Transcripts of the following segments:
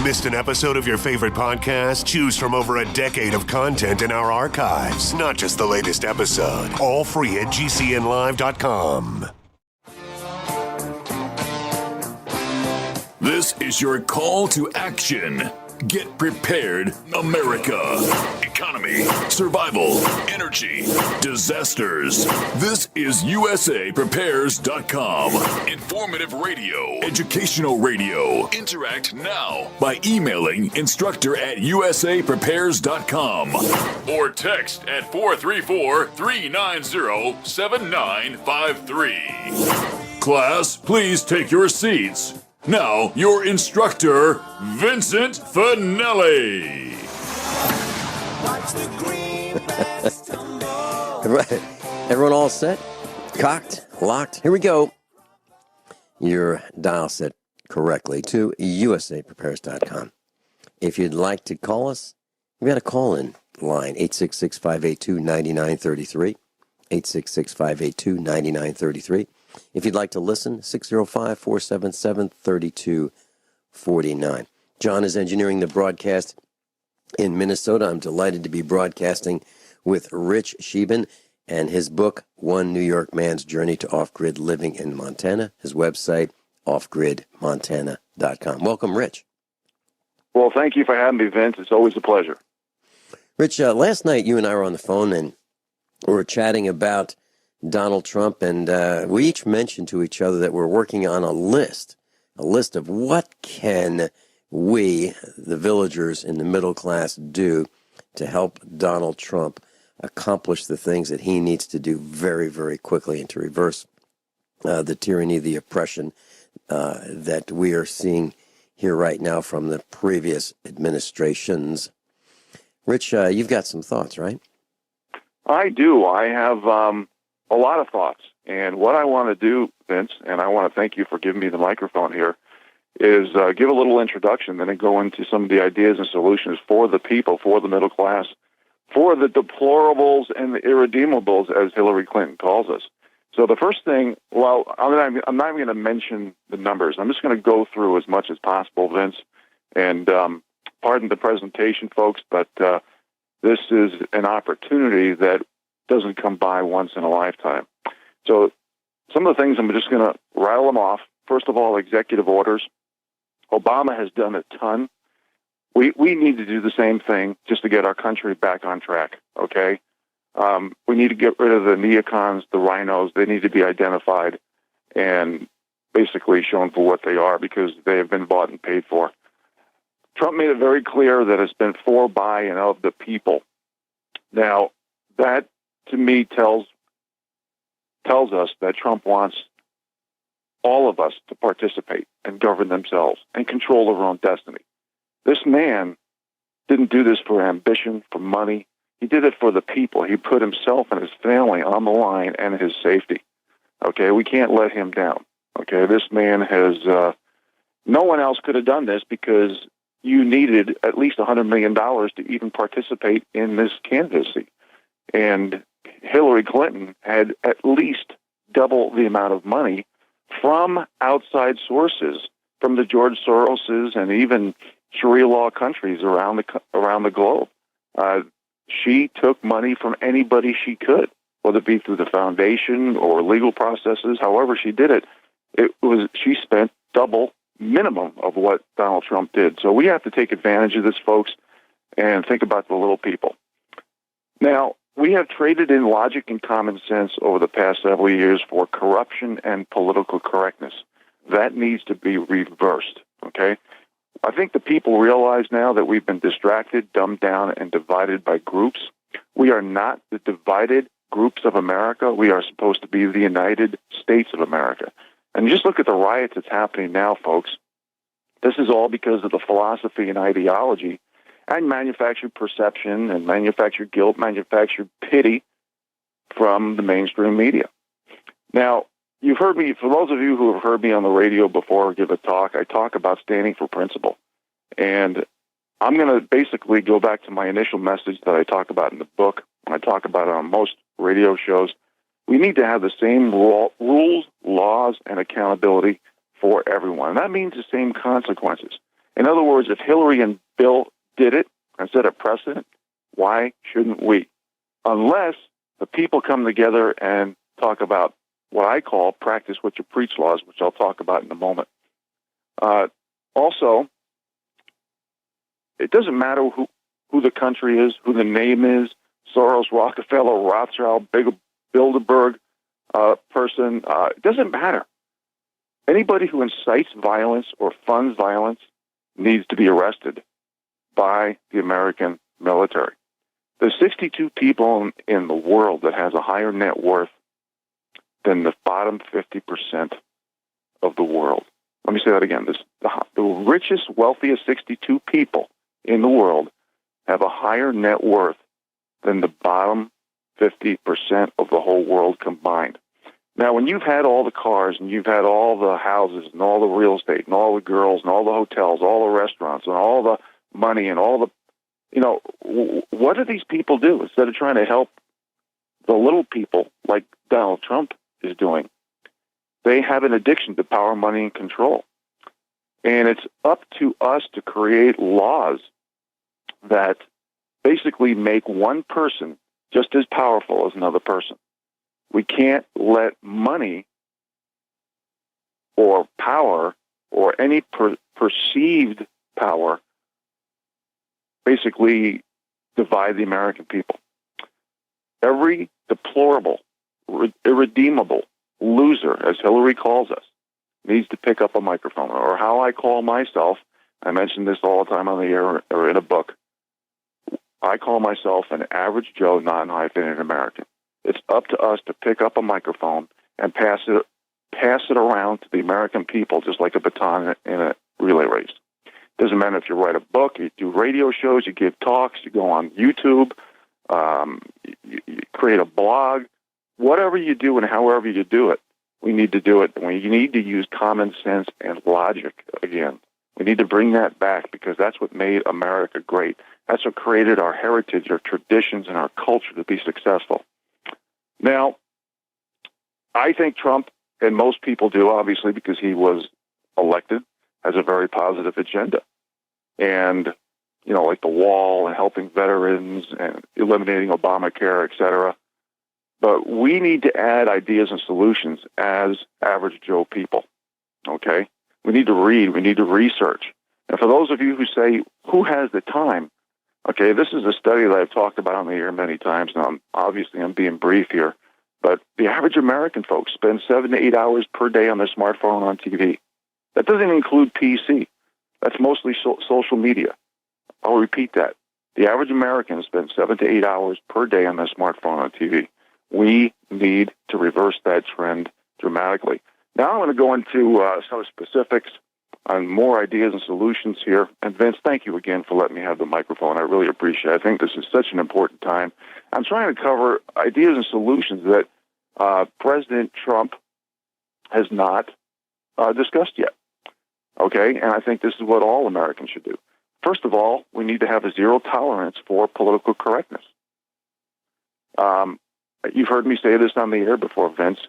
Missed an episode of your favorite podcast? Choose from over a decade of content in our archives, not just the latest episode. All free at gcnlive.com. This is your call to action. Get prepared, America. Economy, survival, energy, disasters. This is USAPrepares.com. Informative radio, educational radio. Interact now by emailing instructor@USAPrepares.com or text at 434-390-7953. Class, please take your seats. Now, your instructor, Vincent Finelli. Everyone all set? Cocked? Locked? Here we go. Your dial set correctly to usaprepares.com. If you'd like to call us, we've got a call-in line, 866-582-9933, 866-582-9933. If you'd like to listen, 605-477-3249. John is engineering the broadcast in Minnesota. I'm delighted to be broadcasting with Rich Scheben and his book, One New York Man's Journey to Off-Grid Living in Montana. His website, offgridmontana.com. Welcome, Rich. Well, thank you for having me, Vince. It's always a pleasure. Rich, last night you and I were on the phone and we were chatting about Donald Trump, and we each mentioned to each other that we're working on a list of what can we, the villagers in the middle class, do to help Donald Trump accomplish the things that he needs to do very, very quickly and to reverse the tyranny, the oppression that we are seeing here right now from the previous administrations. Rich, you've got some thoughts, right? I do. I have a lot of thoughts. And what I want to do, Vince, and I want to thank you for giving me the microphone here, is give a little introduction, then go into some of the ideas and solutions for the people, for the middle class, for the deplorables and the irredeemables, as Hillary Clinton calls us. So the first thing, well, I'm not even going to mention the numbers. I'm just going to go through as much as possible, Vince. And pardon the presentation, folks, but this is an opportunity that doesn't come by once in a lifetime. So some of the things, I'm just going to rattle them off. First of all, executive orders. Obama has done a ton. We need to do the same thing just to get our country back on track, okay? We need to get rid of the neocons, the rhinos. They need to be identified and basically shown for what they are, because they have been bought and paid for. Trump made it very clear that it's been for, by, and of the people. Now, that, to me, tells us that Trump wants all of us to participate and govern themselves and control their own destiny. This man didn't do this for ambition, for money. He did it for the people. He put himself and his family on the line and his safety. Okay, we can't let him down. Okay, this man has, no one else could have done this, because you needed at least $100 million to even participate in this candidacy. And Hillary Clinton had at least double the amount of money from outside sources, from the George Soroses and even Sharia law countries around the globe. She took money from anybody she could, whether it be through the foundation or legal processes. However she did it, she spent double minimum of what Donald Trump did. So we have to take advantage of this, folks, and think about the little people. Now, we have traded in logic and common sense over the past several years for corruption and political correctness. That needs to be reversed, okay? I think the people realize now that we've been distracted, dumbed down, and divided by groups. We are not the divided groups of America. We are supposed to be the United States of America. And just look at the riots that's happening now, folks. This is all because of the philosophy and ideology and manufactured perception and manufactured guilt, manufactured pity from the mainstream media. Now, you've heard me, for those of you who have heard me on the radio before give a talk, I talk about standing for principle. And I'm going to basically go back to my initial message that I talk about in the book. I talk about it on most radio shows. We need to have the same rules, laws, and accountability for everyone. And that means the same consequences. In other words, if Hillary and Bill did it and set a precedent, why shouldn't we? Unless the people come together and talk about what I call practice what you preach laws, which I'll talk about in a moment. Also, it doesn't matter who the country is, who the name is, Soros, Rockefeller, Rothschild, Bilderberg person. It doesn't matter. Anybody who incites violence or funds violence needs to be arrested by the American military. There's 62 people in the world that has a higher net worth than the bottom 50% of the world. Let me say that again. The richest, wealthiest 62 people in the world have a higher net worth than the bottom 50% of the whole world combined. Now, when you've had all the cars and you've had all the houses and all the real estate and all the girls and all the hotels, all the restaurants and all the money and all the, what do these people do instead of trying to help the little people like Donald Trump is doing? They have an addiction to power, money, and control. And it's up to us to create laws that basically make one person just as powerful as another person. We can't let money or power or any perceived power basically divide the American people. Every deplorable, irredeemable loser, as Hillary calls us, needs to pick up a microphone, or how I call myself. I mention this all the time on the air or in a book. I call myself an average Joe, non-hyphenated American. It's up to us to pick up a microphone and pass it around to the American people, just like a baton in a relay race. Doesn't matter if you write a book, you do radio shows, you give talks, you go on YouTube, you create a blog, whatever you do and however you do it, we need to do it. And we need to use common sense and logic again. We need to bring that back because that's what made America great. That's what created our heritage, our traditions, and our culture to be successful. Now, I think Trump, and most people do, obviously, because he was elected, has a very positive agenda. And, like the wall and helping veterans and eliminating Obamacare, et cetera. But we need to add ideas and solutions as average Joe people, okay? We need to read. We need to research. And for those of you who say, who has the time? Okay, this is a study that I've talked about on the air many times. Now, I'm being brief here. But the average American folks spend 7 to 8 hours per day on their smartphone on TV. That doesn't include PC. That's mostly social media. I'll repeat that. The average American spends 7 to 8 hours per day on their smartphone on TV. We need to reverse that trend dramatically. Now I'm going to go into some specifics on more ideas and solutions here. And Vince, thank you again for letting me have the microphone. I really appreciate it. I think this is such an important time. I'm trying to cover ideas and solutions that President Trump has not discussed yet. Okay? And I think this is what all Americans should do. First of all, we need to have a zero tolerance for political correctness. You've heard me say this on the air before, Vince.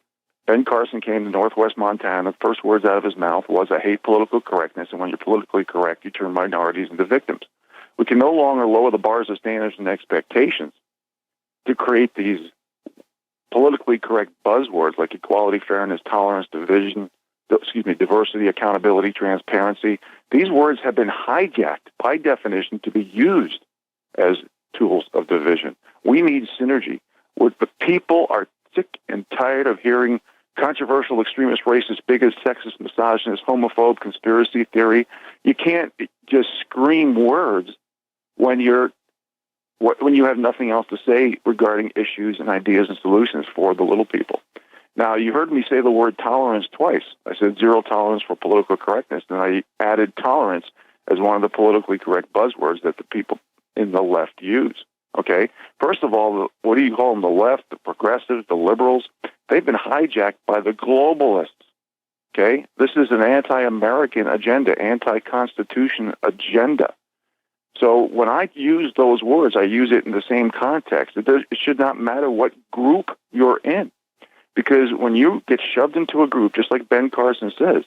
Ben Carson came to Northwest Montana. The first words out of his mouth was, I hate political correctness, and when you're politically correct, you turn minorities into victims. We can no longer lower the bars of standards and expectations to create these politically correct buzzwords like equality, fairness, tolerance, diversity, accountability, transparency. These words have been hijacked by definition to be used as tools of division. We need synergy. The people are sick and tired of hearing controversial, extremist, racist, bigot, sexist, misogynist, homophobe, conspiracy theory. You can't just scream words when you have nothing else to say regarding issues and ideas and solutions for the little people. Now, you heard me say the word tolerance twice. I said zero tolerance for political correctness, and I added tolerance as one of the politically correct buzzwords that the people in the left use. Okay? First of all, what do you call them? The left, the progressives, the liberals? They've been hijacked by the globalists. Okay? This is an anti-American agenda, anti-Constitution agenda. So when I use those words, I use it in the same context. It should not matter what group you're in. Because when you get shoved into a group, just like Ben Carson says,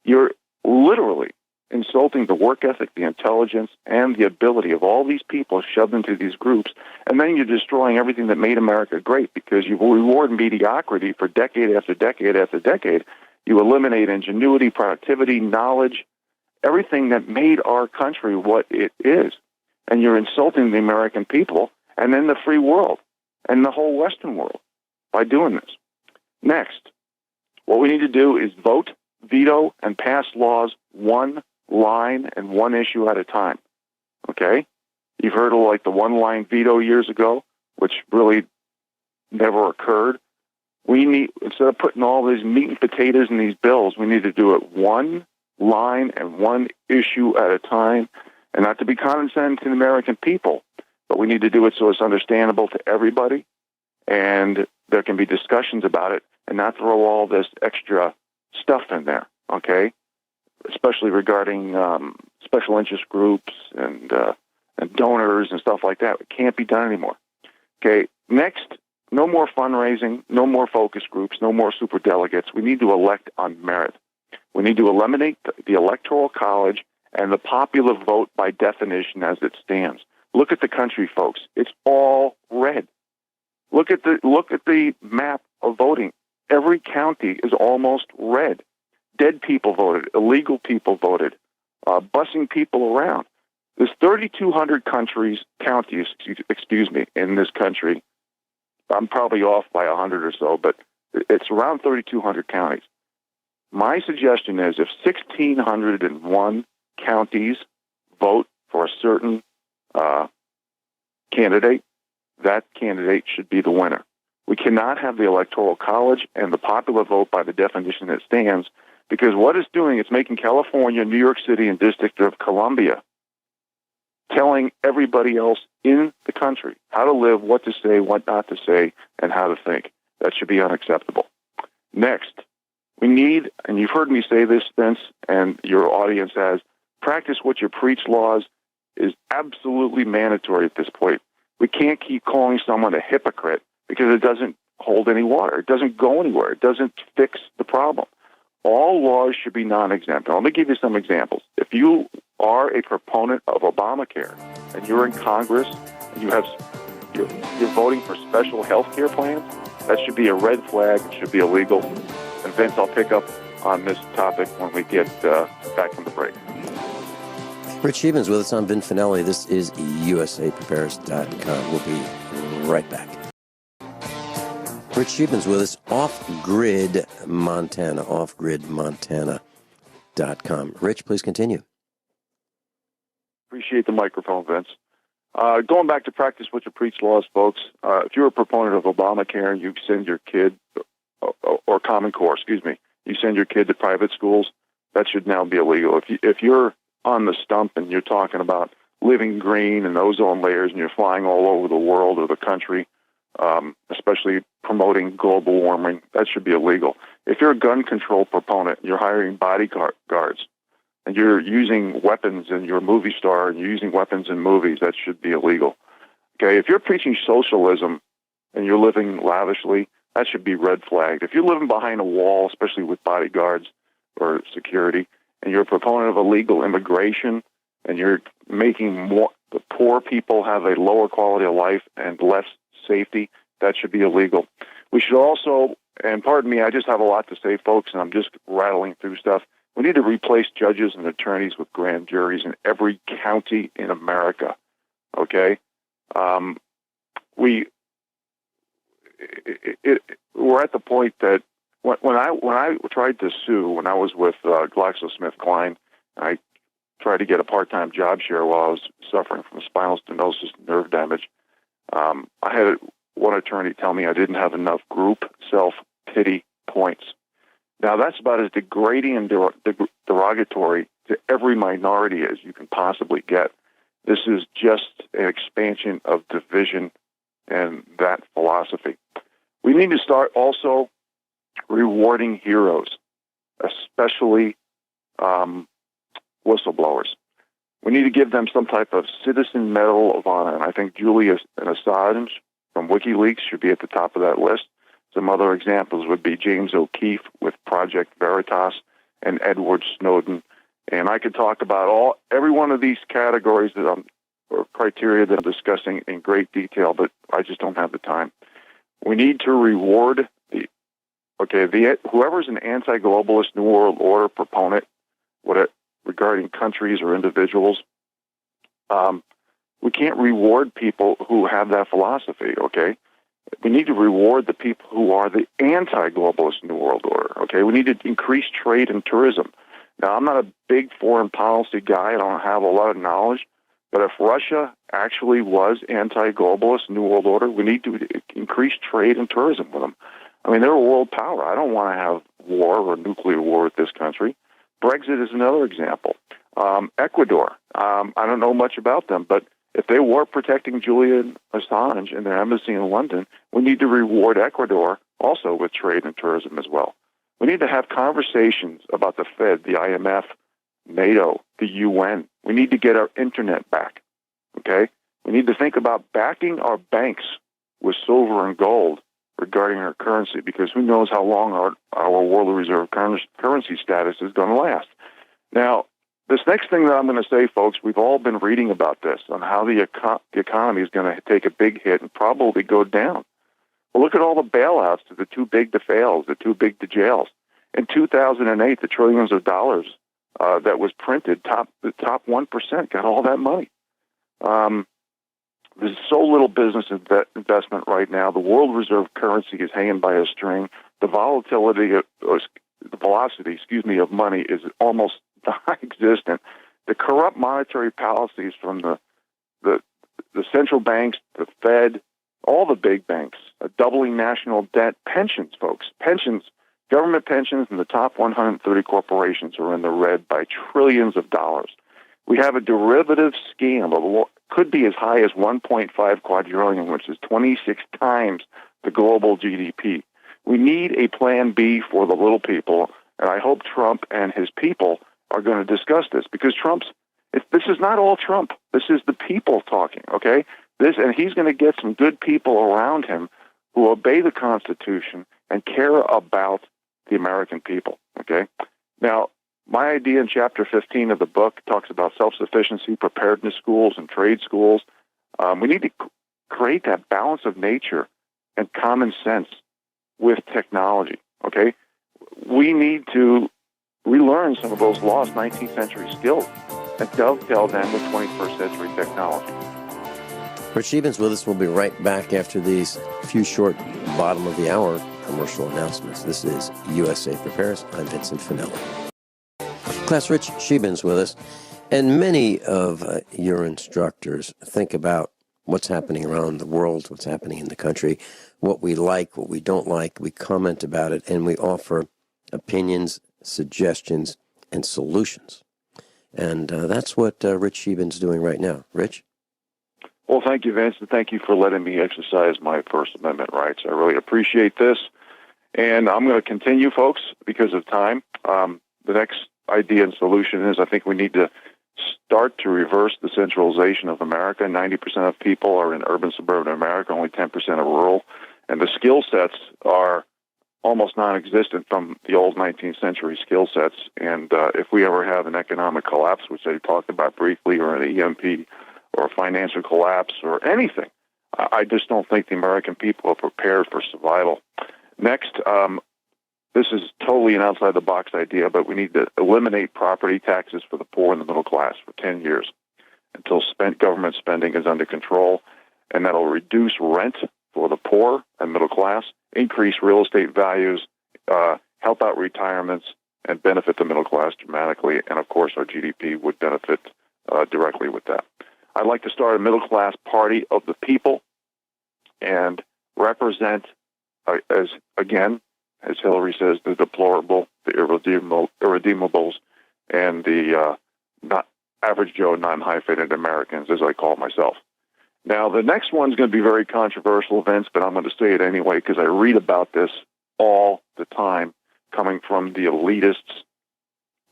you're literally insulting the work ethic, the intelligence, and the ability of all these people shoved into these groups. And then you're destroying everything that made America great because you reward mediocrity for decade after decade after decade. You eliminate ingenuity, productivity, knowledge, everything that made our country what it is. And you're insulting the American people and then the free world and the whole Western world by doing this. Next, what we need to do is vote, veto, and pass laws one line and one issue at a time. Okay? You've heard of like the one-line veto years ago, which really never occurred. We need, instead of putting all these meat and potatoes in these bills, we need to do it one line and one issue at a time, and not to be condescending to the American people, but we need to do it so it's understandable to everybody, and there can be discussions about it, and not throw all this extra stuff in there, okay? Especially regarding special interest groups and donors and stuff like that. It can't be done anymore. Okay, next, no more fundraising, no more focus groups, no more superdelegates. We need to elect on merit. We need to eliminate the Electoral College and the popular vote by definition as it stands. Look at the country, folks. It's all red. Look at the map of voting. Every county is almost red. Dead people voted. Illegal people voted. Busing people around. There's 3,200 counties, in this country. I'm probably off by 100 or so, but it's around 3,200 counties. My suggestion is if 1,601 counties vote for a certain candidate, that candidate should be the winner. We cannot have the Electoral College and the popular vote by the definition it stands, because what it's doing, it's making California, New York City, and District of Columbia telling everybody else in the country how to live, what to say, what not to say, and how to think. That should be unacceptable. Next, we need, and you've heard me say this, Vince, and your audience has, practice what you preach laws is absolutely mandatory at this point. We can't keep calling someone a hypocrite because it doesn't hold any water. It doesn't go anywhere. It doesn't fix the problem. All laws should be non-exempt. Now, let me give you some examples. If you are a proponent of Obamacare and you're in Congress and you're voting for special health care plans, that should be a red flag. It should be illegal. And Vince, I'll pick up on this topic when we get back from the break. Rich Scheben's with us. I'm Vin Finelli. This is USAPrepares.com. We'll be right back. Rich Scheben's with us, Off-Grid Montana, offgridmontana.com. Rich, please continue. Appreciate the microphone, Vince. Going back to practice what you preach laws, folks, if you're a proponent of Obamacare and you send your kid, or Common Core, you send your kid to private schools, that should now be illegal. If you're on the stump and you're talking about living green and ozone layers and you're flying all over the world or the country, especially promoting global warming, that should be illegal. If you're a gun control proponent, you're hiring bodyguards, and you're using weapons and you're a movie star and you're using weapons in movies, that should be illegal. Okay, if you're preaching socialism and you're living lavishly, that should be red flagged. If you're living behind a wall, especially with bodyguards or security, and you're a proponent of illegal immigration and you're making the poor people have a lower quality of life and less safety, that should be illegal. We should also, and pardon me, I just have a lot to say, folks, and I'm just rattling through stuff. We need to replace judges and attorneys with grand juries in every county in America. Okay, we're at the point that when I tried to sue, when I was with GlaxoSmithKline, I tried to get a part-time job share while I was suffering from spinal stenosis, nerve damage. I had one attorney tell me I didn't have enough group self-pity points. Now, that's about as degrading and derogatory to every minority as you can possibly get. This is just an expansion of division and that philosophy. We need to start also rewarding heroes, especially whistleblowers. We need to give them some type of citizen medal of honor. And I think Julian Assange from WikiLeaks should be at the top of that list. Some other examples would be James O'Keefe with Project Veritas and Edward Snowden And I could talk about every one of these categories or criteria that I'm discussing in great detail, but I just don't have the time. We need to reward whoever's an anti-globalist New World Order proponent, regarding countries or individuals. We can't reward people who have that philosophy, okay? We need to reward the people who are the anti-globalist New World Order, okay? We need to increase trade and tourism. Now, I'm not a big foreign policy guy. I don't have a lot of knowledge. But if Russia actually was anti-globalist New World Order, we need to increase trade and tourism with them. I mean, they're a world power. I don't want to have war or nuclear war with this country. Brexit is another example. Ecuador, I don't know much about them, but if they were protecting Julian Assange in their embassy in London, we need to reward Ecuador also with trade and tourism as well. We need to have conversations about the Fed, the IMF, NATO, the UN. We need to get our internet back, okay? We need to think about backing our banks with silver and gold regarding our currency, because who knows how long our world reserve currency status is going to last. Now, this next thing that I'm going to say, folks, we've all been reading about this, on how the economy is going to take a big hit and probably go down. Well, look at all the bailouts to the too big to fails, the too big to jails. In 2008, the trillions of dollars that was printed, the top 1% got all that money. There's so little business investment right now. The world reserve currency is hanging by a string. The velocity of money is almost non-existent. The corrupt monetary policies from the central banks, the Fed, all the big banks, doubling national debt, pensions, folks, government pensions, and the top 130 corporations are in the red by trillions of dollars. We have a derivative scam of what could be as high as 1.5 quadrillion, which is 26 times the global GDP. We need a plan B for the little people, and I hope Trump and his people are going to discuss this, because this is not all Trump. This is the people talking, okay? And he's going to get some good people around him who obey the Constitution and care about the American people, okay? Now, my idea in Chapter 15 of the book talks about self-sufficiency, preparedness schools, and trade schools. We need to create that balance of nature and common sense with technology, okay? We need to relearn some of those lost 19th century skills and dovetail them with 21st century technology. Rich Scheben's with us. We'll be right back after these few short bottom of the hour commercial announcements. This is USA Prepares. I'm Vincent Finelli. Class, Rich Scheben's with us. And many of your instructors think about what's happening around the world, what's happening in the country, what we like, what we don't like. We comment about it, and we offer opinions, suggestions, and solutions. And that's what Rich Scheben's doing right now. Rich? Well, thank you, Vince, and thank you for letting me exercise my First Amendment rights. I really appreciate this. And I'm going to continue, folks, because of time. The next idea and solution is I think we need to start to reverse the centralization of America. 90% of people are in urban, suburban America, only 10% are rural. And the skill sets are almost non-existent from the old 19th century skill sets. And if we ever have an economic collapse, which I talked about briefly, or an EMP, or a financial collapse, or anything, I just don't think the American people are prepared for survival. Next, this is totally an outside-the-box idea, but we need to eliminate property taxes for the poor and the middle class for 10 years until government spending is under control, and that'll reduce rent for the poor and middle class, increase real estate values, help out retirements, and benefit the middle class dramatically. And, of course, our GDP would benefit directly with that. I'd like to start a middle-class party of the people and represent, as Hillary says, the deplorable, the irredeemables, and the not average Joe non-hyphenated Americans, as I call myself. Now, the next one's going to be very controversial, Vince, but I'm going to say it anyway because I read about this all the time coming from the elitists,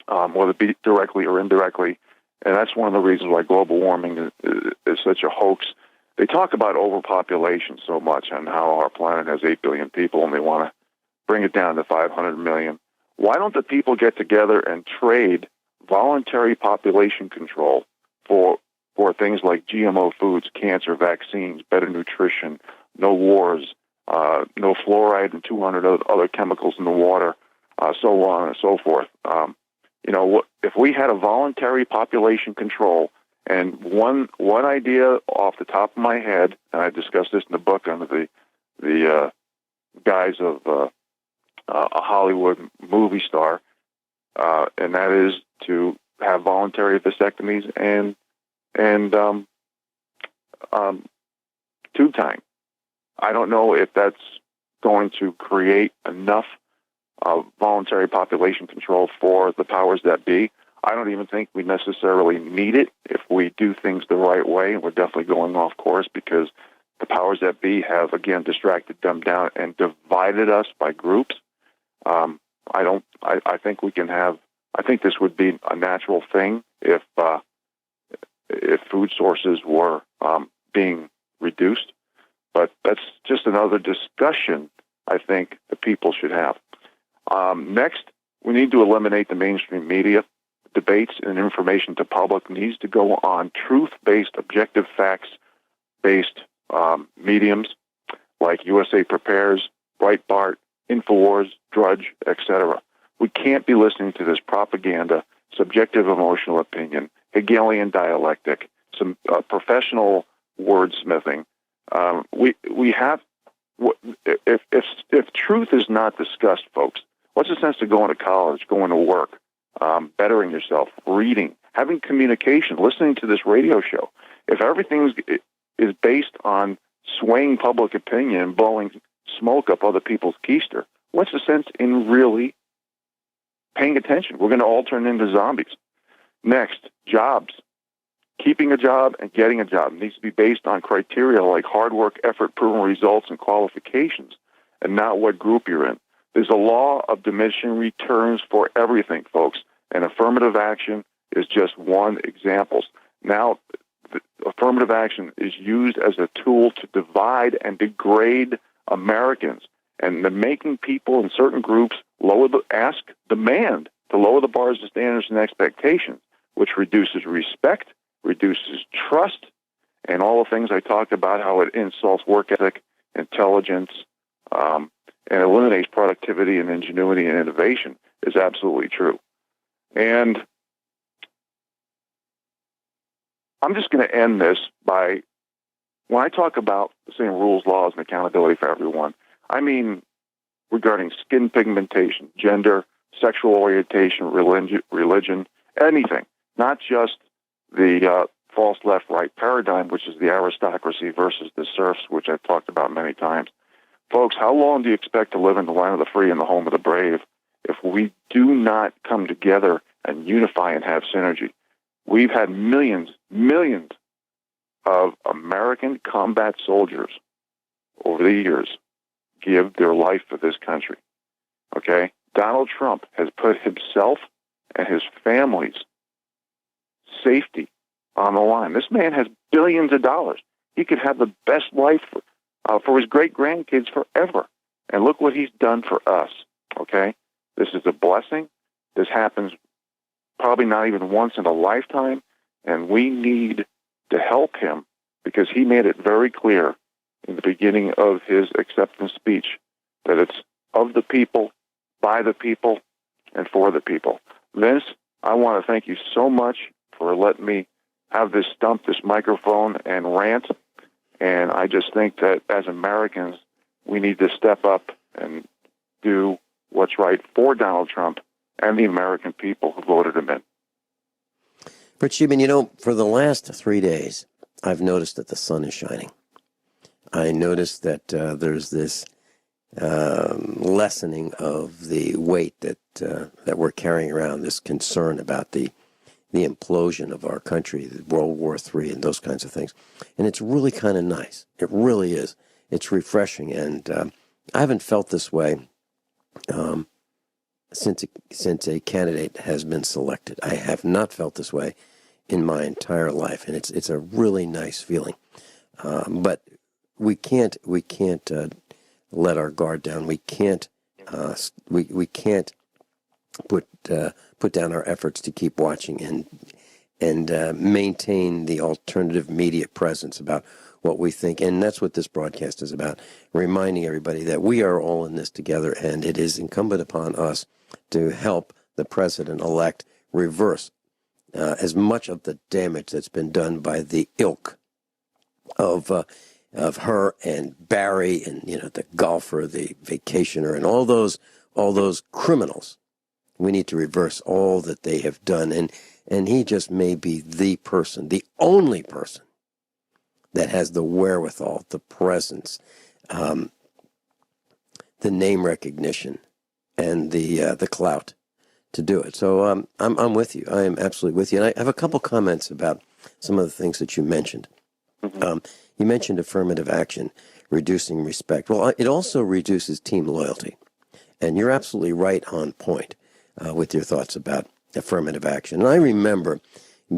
whether it be directly or indirectly. And that's one of the reasons why global warming is such a hoax. They talk about overpopulation so much and how our planet has 8 billion people and they want to bring it down to 500 million. Why don't the people get together and trade voluntary population control for things like GMO foods, cancer, vaccines, better nutrition, no wars, no fluoride and 200 other chemicals in the water, so on and so forth. If we had a voluntary population control, and one idea off the top of my head, and I discussed this in the book under the guise of a Hollywood movie star, and that is to have voluntary vasectomies and tube tying. I don't know if that's going to create enough voluntary population control for the powers that be. I don't even think we necessarily need it if we do things the right way, and we're definitely going off course because the powers that be have, again, distracted, dumbed down, and divided us by groups. I think we can have. I think this would be a natural thing if food sources were being reduced. But that's just another discussion I think the people should have. Next, we need to eliminate the mainstream media. Debates and information to public needs to go on truth-based, objective, facts-based mediums like USA Prepares, Breitbart, InfoWars, Drudge, etc. We can't be listening to this propaganda, subjective emotional opinion, Hegelian dialectic, some professional wordsmithing. We have, if truth is not discussed, folks, what's the sense of going to college, going to work, bettering yourself, reading, having communication, listening to this radio show? If everything is based on swaying public opinion and blowing smoke up other people's keister, what's the sense in really paying attention? We're going to all turn into zombies. Next, jobs. Keeping a job and getting a job needs to be based on criteria like hard work, effort, proven results, and qualifications, and not what group you're in. There's a law of diminishing returns for everything, folks, and affirmative action is just one example. Now, affirmative action is used as a tool to divide and degrade Americans, and the making people in certain groups demand to lower the bars of standards and expectations, which reduces respect, reduces trust, and all the things I talked about, how it insults work ethic, intelligence, and eliminates productivity and ingenuity and innovation is absolutely true. And I'm just going to end this by, when I talk about the same rules, laws, and accountability for everyone, I mean regarding skin pigmentation, gender, sexual orientation, religion, anything, not just the false left-right paradigm, which is the aristocracy versus the serfs, which I've talked about many times. Folks, how long do you expect to live in the land of the free and the home of the brave if we do not come together and unify and have synergy? We've had millions of American combat soldiers over the years give their life for this country. Okay? Donald Trump has put himself and his family's safety on the line. This man has billions of dollars. He could have the best life for his great-grandkids forever. And look what he's done for us, okay? This is a blessing. This happens probably not even once in a lifetime, and we need to help him because he made it very clear in the beginning of his acceptance speech that it's of the people, by the people, and for the people. Vince, I want to thank you so much for letting me have this microphone and rant. And I just think that as Americans, we need to step up and do what's right for Donald Trump and the American people who voted him in. Fritz Scheben, for the last 3 days, I've noticed that the sun is shining. I noticed that there's this lessening of the weight that we're carrying around, this concern about the implosion of our country, World War III, and those kinds of things. And it's really kind of nice. It really is. It's refreshing. And I haven't felt this way since a candidate has been selected. I have not felt this way in my entire life. And it's a really nice feeling. But we can't let our guard down. We can't put put down our efforts to keep watching and maintain the alternative media presence about what we think. And that's what this broadcast is about, reminding everybody that we are all in this together, and it is incumbent upon us to help the president-elect reverse as much of the damage that's been done by the ilk of her and Barry and, the golfer, the vacationer, and all those criminals. We need to reverse all that they have done, and he just may be the person, the only person that has the wherewithal, the presence, the name recognition, and the clout to do it. So I'm with you. I am absolutely with you. And I have a couple comments about some of the things that you mentioned. Mm-hmm. You mentioned affirmative action, reducing respect. Well, it also reduces team loyalty. And you're absolutely right on point with your thoughts about affirmative action. And I remember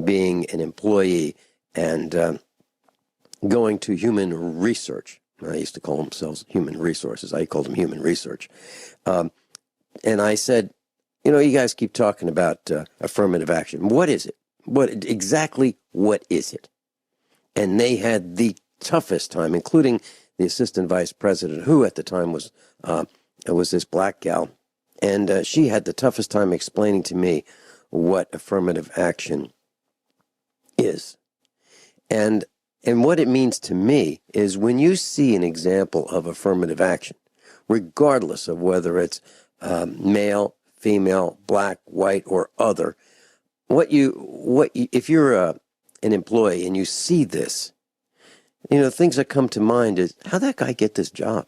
being an employee and going to human research. I used to call themselves human resources. I called them human research. And I said, you guys keep talking about affirmative action. What is it? What is it? And they had the toughest time, including the assistant vice president, who at the time was this black gal. And she had the toughest time explaining to me what affirmative action is. And what it means to me is when you see an example of affirmative action, regardless of whether it's male, female, black, white, or other, if you're an employee and you see this, things that come to mind is, how'd that guy get this job?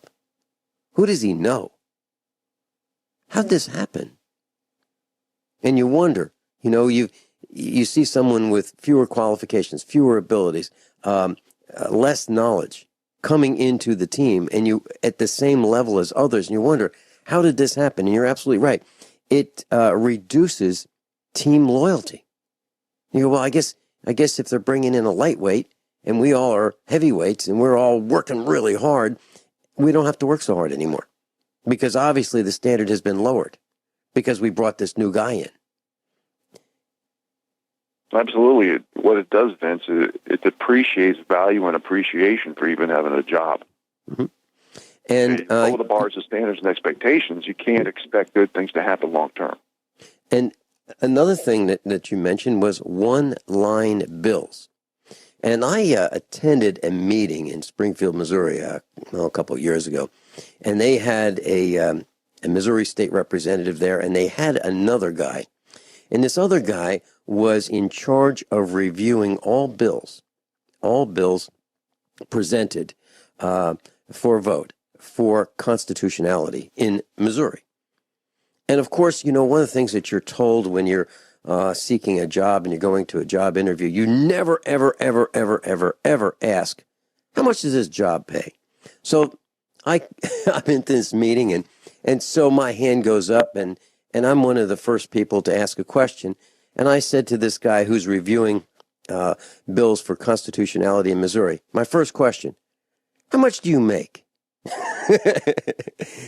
Who does he know? How'd this happen? And you wonder, you see someone with fewer qualifications, fewer abilities, less knowledge coming into the team, and you at the same level as others, and you wonder, how did this happen? And you're absolutely right. It reduces team loyalty. You go, well, I guess if they're bringing in a lightweight and we all are heavyweights and we're all working really hard, we don't have to work so hard anymore, because obviously the standard has been lowered because we brought this new guy in. Absolutely. What it does, Vince, it depreciates value and appreciation for even having a job. Mm-hmm. And lower the bars of standards and expectations, you can't expect good things to happen long term. And another thing that you mentioned was one-line bills. And I attended a meeting in Springfield, Missouri, a couple of years ago, and they had a Missouri state representative there, and they had another guy. And this other guy was in charge of reviewing all bills presented for vote for constitutionality in Missouri. And of course, one of the things that you're told when you're seeking a job and you're going to a job interview, you never, ever, ever, ever, ever, ever ask, how much does this job pay? So I'm in this meeting, and so my hand goes up, and I'm one of the first people to ask a question. And I said to this guy who's reviewing bills for constitutionality in Missouri, my first question, how much do you make?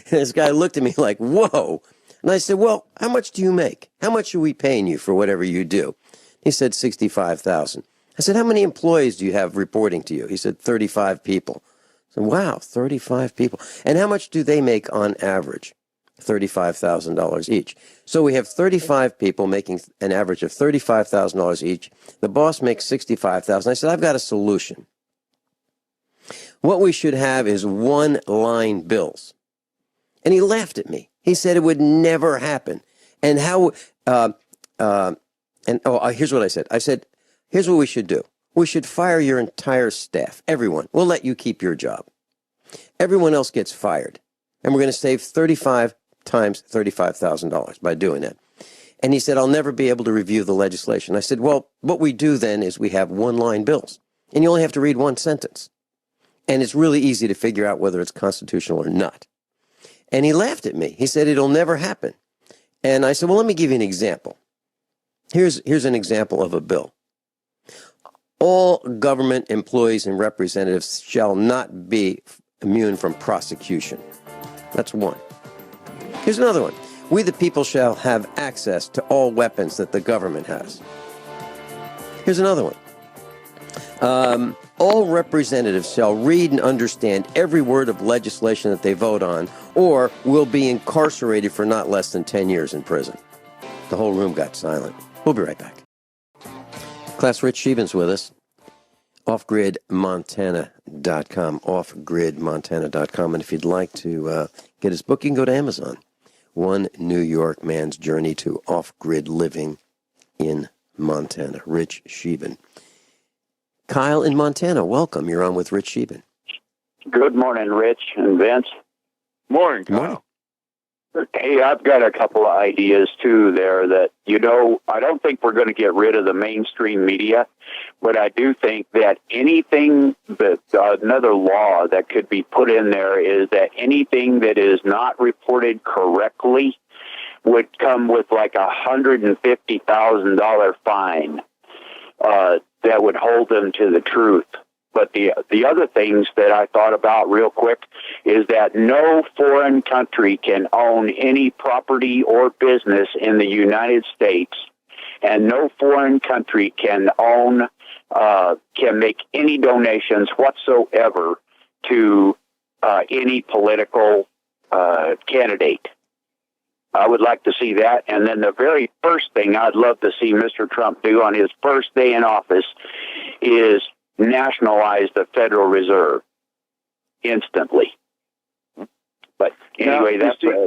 This guy looked at me like, whoa. And I said, well, how much do you make? How much are we paying you for whatever you do? He said, $65,000. I said, how many employees do you have reporting to you? He said, 35 people. I said, wow, 35 people. And how much do they make on average? $35,000 each. So we have 35 people making an average of $35,000 each. The boss makes $65,000. I said, I've got a solution. What we should have is one-line bills. And he laughed at me. He said it would never happen. And here's what I said. I said, here's what we should do. We should fire your entire staff. Everyone. We'll let you keep your job. Everyone else gets fired. And we're going to save 35 times $35,000 by doing that. And he said, I'll never be able to review the legislation. I said, well, what we do then is we have one-line bills. And you only have to read one sentence. And it's really easy to figure out whether it's constitutional or not. And he laughed at me. He said, it'll never happen. And I said, well, let me give you an example. Here's an example of a bill. All government employees and representatives shall not be immune from prosecution. That's one. Here's another one. We the people shall have access to all weapons that the government has. Here's another one. All representatives shall read and understand every word of legislation that they vote on, or will be incarcerated for not less than 10 years in prison. The whole room got silent. We'll be right back. Class, Rich Scheben's with us. Offgridmontana.com. Offgridmontana.com. And if you'd like to get his book, you can go to Amazon. One New York Man's Journey to Off-Grid Living in Montana. Rich Scheben. Kyle in Montana, welcome. You're on with Rich Scheben. Good morning, Rich and Vince. Morning, Kyle. Morning. Hey, I've got a couple of ideas, too, there that, I don't think we're going to get rid of the mainstream media, but I do think that anything that, another law that could be put in there is that anything that is not reported correctly would come with like $150,000 fine that would hold them to the truth. But the other things that I thought about real quick is that no foreign country can own any property or business in the United States, and no foreign country can make any donations whatsoever to any political candidate. I would like to see that. And then the very first thing I'd love to see Mr. Trump do on his first day in office is nationalize the Federal Reserve instantly. But anyway, now, that's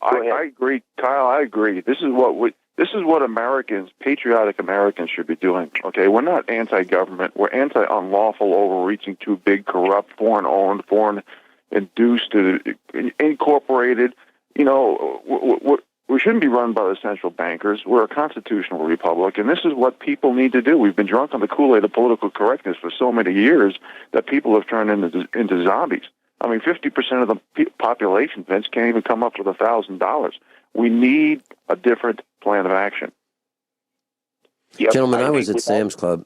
I agree, Kyle. I agree. This is what Americans, patriotic Americans, should be doing. Okay, we're not anti-government. We're anti-unlawful, overreaching, too big, corrupt, foreign-owned, foreign-induced, incorporated. We shouldn't be run by the central bankers. We're a constitutional republic, and this is what people need to do. We've been drunk on the Kool-Aid of political correctness for so many years that people have turned into zombies. I mean, 50% of the population, Vince, can't even come up with $1,000. We need a different plan of action. Yep, Gentlemen, I was at Sam's Club.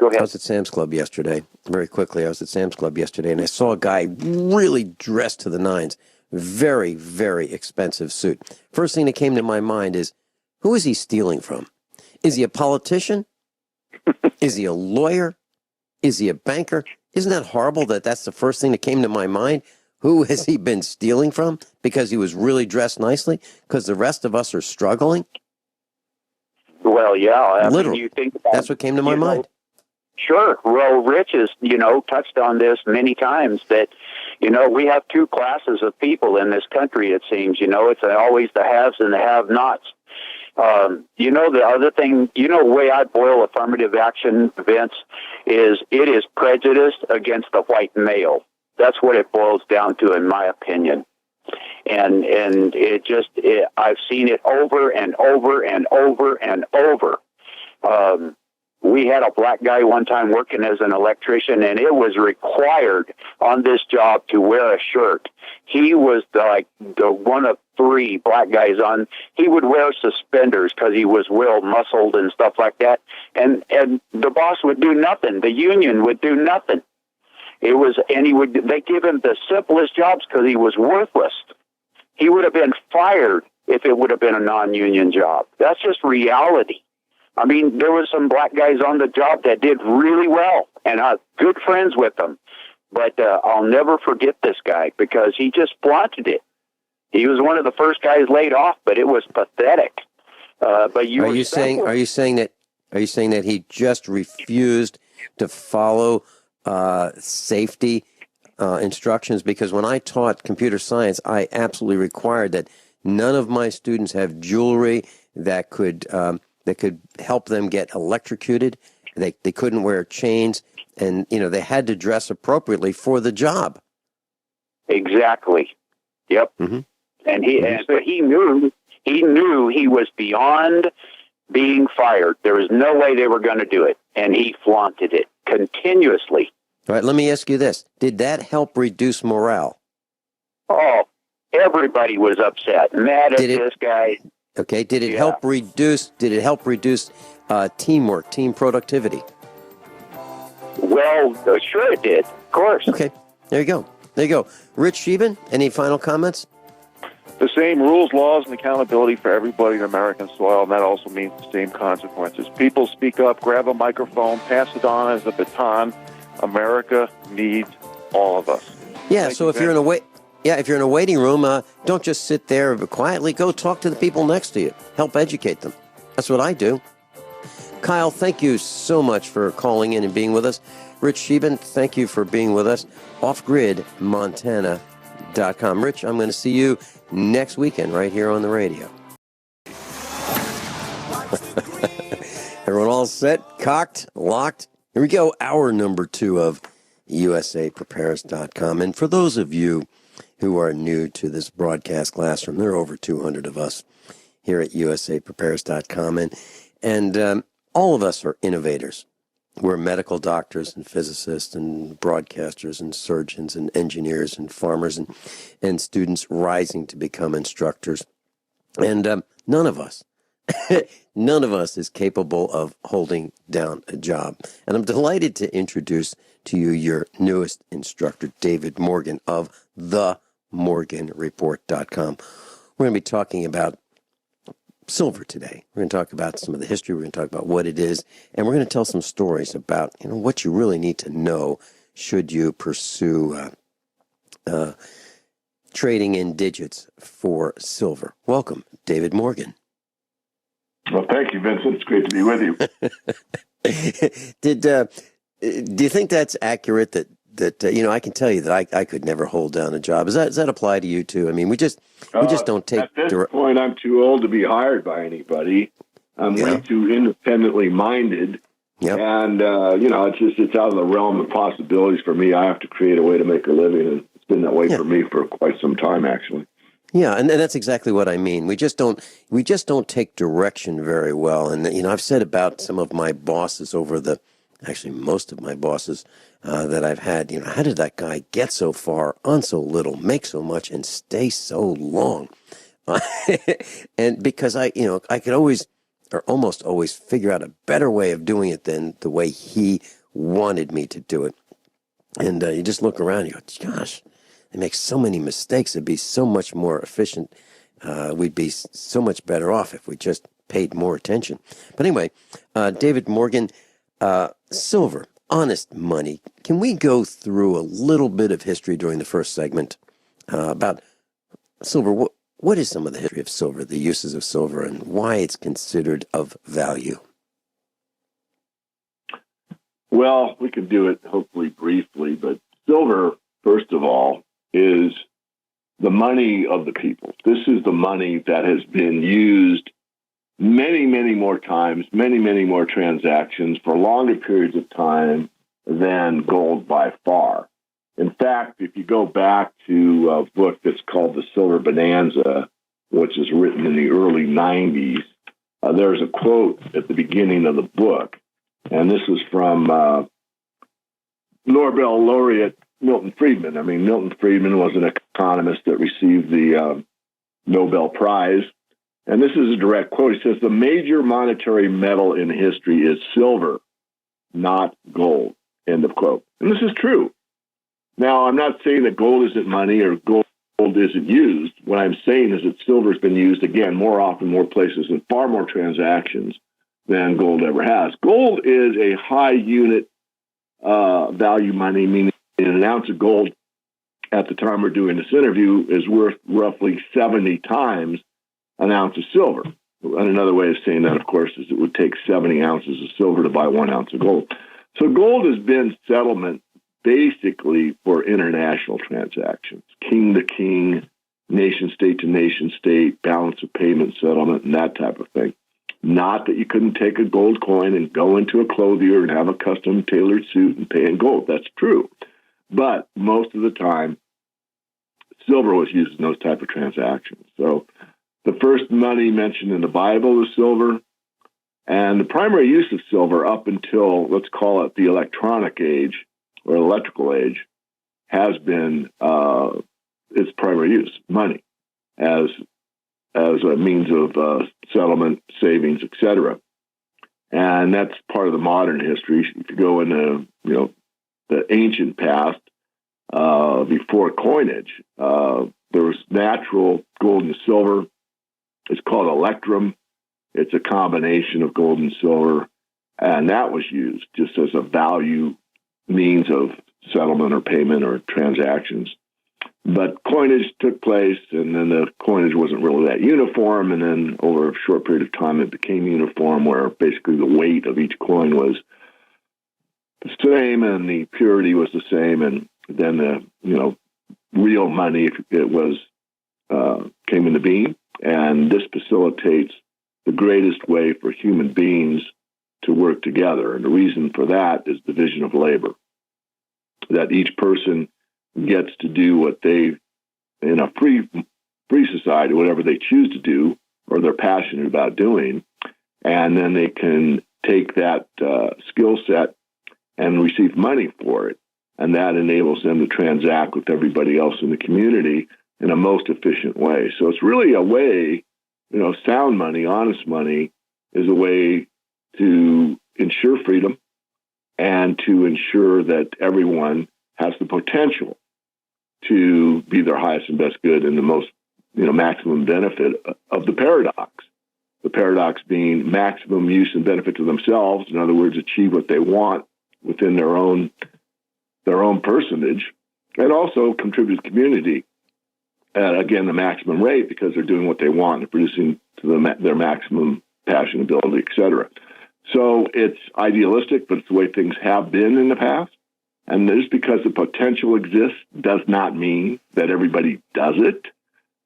Go ahead. I was at Sam's Club yesterday. Very quickly, I was at Sam's Club yesterday, and I saw a guy really dressed to the nines. Very, very expensive suit. First thing that came to my mind is, who is he stealing from? Is he a politician? Is he a lawyer? Is he a banker? Isn't that horrible that that's the first thing that came to my mind? Who has he been stealing from? Because he was really dressed nicely? Because the rest of us are struggling? Well, yeah. Literally. You think about, that's what came to my mind. Sure. Well, Rich has, touched on this many times that, we have two classes of people in this country, it seems. It's always the haves and the have-nots. The other thing, the way I boil affirmative action, Vince, is it is prejudiced against the white male. That's what it boils down to, in my opinion. And I've seen it over and over and over and over. We had a black guy one time working as an electrician, and it was required on this job to wear a shirt. He was the one of three black guys on. He would wear suspenders because he was well muscled and stuff like that. And the boss would do nothing. The union would do nothing. They give him the simplest jobs because he was worthless. He would have been fired if it would have been a non-union job. That's just reality. I mean, there were some black guys on the job that did really well, and I'm good friends with them. But I'll never forget this guy because he just flaunted it. He was one of the first guys laid off, but it was pathetic. But are you saying that he just refused to follow safety instructions? Because when I taught computer science, I absolutely required that none of my students have jewelry that could help them get electrocuted. They couldn't wear chains, and they had to dress appropriately for the job. Exactly. Yep. Mm-hmm. And he knew he was beyond being fired. There was no way they were going to do it, and he flaunted it continuously. All right. Let me ask you this: did that help reduce morale? Oh, everybody was upset, mad at this guy. Okay. Did it help reduce? Did it help reduce teamwork, team productivity? Well, sure it did. Of course. Okay. There you go. Rich Scheben, any final comments? the same rules, laws, and accountability for everybody in American soil, and that also means the same consequences. People speak up, grab a microphone, pass it on as a baton. America needs all of us. Yeah, Thank so you, if you're in a waiting room, don't just sit there quietly. Go talk to the people next to you. Help educate them. That's what I do. Kyle, thank you so much for calling in and being with us. Rich Scheben, thank you for being with us. OffGridMontana.com. Rich, I'm going to see you next weekend right here on the radio. Everyone all set, cocked, locked? Here we go, hour number 2 of USAPrepares.com. And for those of you who are new to this broadcast classroom, there are over 200 of us here at USAPrepares.com. And all of us are innovators. We're medical doctors and physicists and broadcasters and surgeons and engineers and farmers and students rising to become instructors. And none of us is capable of holding down a job. And I'm delighted to introduce to you your newest instructor, David Morgan of themorganreport.com. We're going to be talking about silver today. We're going to talk about some of the history. We're going to talk about what it is, and we're going to tell some stories about what you really need to know should you pursue trading in digits for silver. Welcome, David Morgan. Well, thank you, Vincent. It's great to be with you. Do you think that's accurate? That I can tell you that I could never hold down a job. Does that apply to you too? I mean, we just don't take. At this point, I'm too old to be hired by anybody. I'm way too independently minded, and it's out of the realm of possibilities for me. I have to create a way to make a living, and it's been that way for me for quite some time, actually. Yeah, and that's exactly what I mean. We just don't take direction very well. And I've said about some of my bosses most of my bosses that I've had, how did that guy get so far on so little, make so much, and stay so long? And because I could always or almost always figure out a better way of doing it than the way he wanted me to do it. And you just look around and you go, gosh, they make so many mistakes. It'd be so much more efficient. We'd be so much better off if we just paid more attention. But anyway, David Morgan, silver, honest money. Can we go through a little bit of history during the first segment about silver? What is some of the history of silver, the uses of silver, and why it's considered of value? Well, we can do it hopefully briefly, but silver, first of all, is the money of the people. This is the money that has been used many, many more times, many, many more transactions for longer periods of time than gold by far. In fact, if you go back to a book that's called The Silver Bonanza, which is written in the early 90s, there's a quote at the beginning of the book, and this was from Nobel laureate Milton Friedman. I mean, Milton Friedman was an economist that received the Nobel Prize. And this is a direct quote. He says, the major monetary metal in history is silver, not gold, end of quote. And this is true. Now, I'm not saying that gold isn't money or gold isn't used. What I'm saying is that silver has been used, again, more often, more places, in far more transactions than gold ever has. Gold is a high unit value money, meaning an ounce of gold at the time we're doing this interview is worth roughly 70 times an ounce of silver. And another way of saying that, of course, is it would take 70 ounces of silver to buy 1 ounce of gold. So gold has been settlement basically for international transactions, king to king, nation state to nation state, balance of payment settlement, and that type of thing. Not that you couldn't take a gold coin and go into a clothier and have a custom tailored suit and pay in gold. That's true. But most of the time, silver was used in those type of transactions. So the first money mentioned in the Bible is silver. And the primary use of silver up until, let's call it the electronic age or electrical age, has been its primary use, money, as a means of settlement, savings, etc. And that's part of the modern history. If you go into, the ancient past, before coinage, there was natural gold and silver. It's called electrum. It's a combination of gold and silver, and that was used just as a value means of settlement or payment or transactions. But coinage took place, and then the coinage wasn't really that uniform, and then over a short period of time it became uniform, where basically the weight of each coin was the same and the purity was the same, and then the real money, if it was, came into being. And this facilitates the greatest way for human beings to work together. And the reason for that is division of labor, that each person gets to do what they, in a free society, whatever they choose to do or they're passionate about doing, and then they can take that skill set and receive money for it. And that enables them to transact with everybody else in the community in a most efficient way. So it's really a way, sound money, honest money is a way to ensure freedom and to ensure that everyone has the potential to be their highest and best good and the most, maximum benefit of the paradox. The paradox being maximum use and benefit to themselves. In other words, achieve what they want within their own personage, and also contribute to the community at, again, the maximum rate, because they're doing what they want and producing to their maximum passion, ability, etc. So it's idealistic, but it's the way things have been in the past. And just because the potential exists does not mean that everybody does it.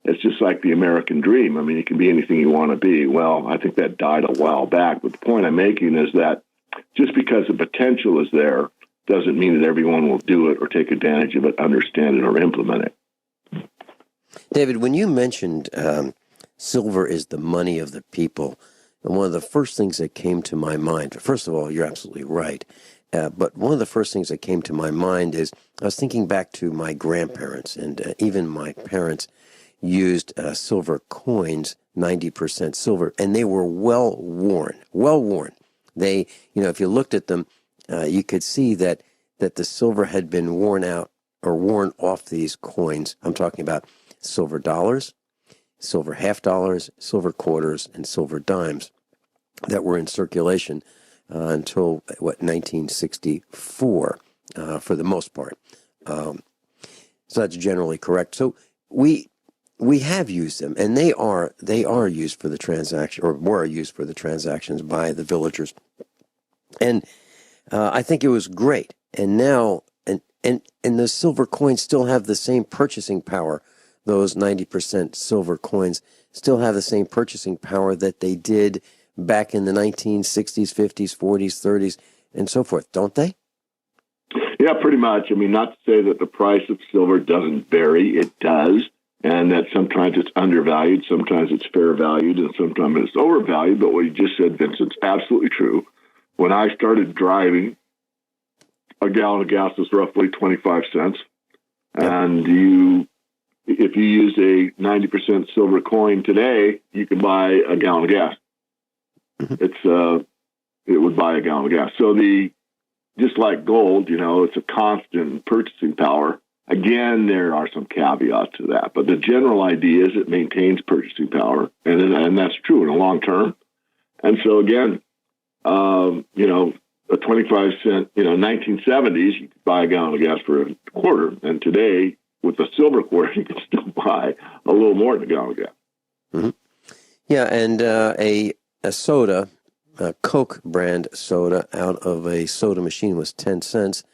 It's just like the American dream. I mean, it can be anything you want to be. Well, I think that died a while back. But the point I'm making is that just because the potential is there doesn't mean that everyone will do it or take advantage of it, understand it, or implement it. David, when you mentioned silver is the money of the people, and one of the first things that came to my mind, first of all, you're absolutely right, but one of the first things that came to my mind is I was thinking back to my grandparents, and even my parents used silver coins, 90% silver, and they were well worn. They, if you looked at them, you could see that the silver had been worn out or worn off these coins. I'm talking about silver dollars, silver half dollars, silver quarters, and silver dimes that were in circulation until, 1964, for the most part. So that's generally correct. So we have used them, and they are used for the transaction, or were used for the transactions by the villagers. And I think it was great. And now, and the silver coins still have the same purchasing power. Those 90% silver coins still have the same purchasing power that they did back in the 1960s, 50s, 40s, 30s, and so forth, don't they? Yeah, pretty much. I mean, not to say that the price of silver doesn't vary. It does. And that sometimes it's undervalued, sometimes it's fair valued, and sometimes it's overvalued. But what you just said, Vincent's absolutely true. When I started driving, a gallon of gas was roughly 25 cents. And if you use a 90% silver coin today, you can buy a gallon of gas. It would buy a gallon of gas. So just like gold, it's a constant purchasing power. Again, there are some caveats to that, but the general idea is it maintains purchasing power, and that's true in the long term. And so again, a 25 cent, 1970s, you could buy a gallon of gas for a quarter, and today with a silver quarter, you can still buy a little more than a gallon of gas. Mm-hmm. Yeah, and a soda, a Coke brand soda out of a soda machine was 10 cents.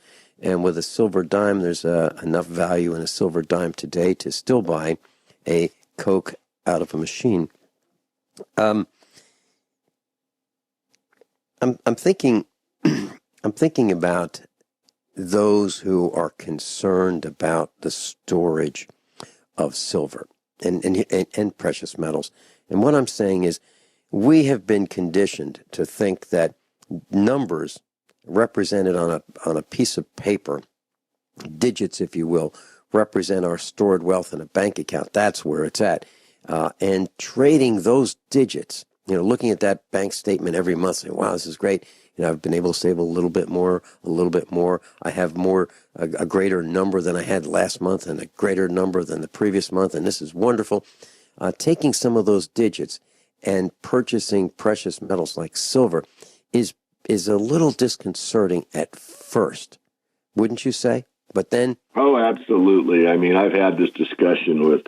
And with a silver dime, there's enough value in a silver dime today to still buy a Coke out of a machine. I'm thinking about those who are concerned about the storage of silver and precious metals. And what I'm saying is, we have been conditioned to think that numbers represented on a piece of paper, digits, if you will, represent our stored wealth in a bank account. That's where it's at. And trading those digits, looking at that bank statement every month, saying, wow, this is great, I've been able to save a little bit more. I have a greater number than I had last month and a greater number than the previous month, and this is wonderful. Taking some of those digits and purchasing precious metals like silver is a little disconcerting at first, wouldn't you say? But then... Oh, absolutely. I mean, I've had this discussion with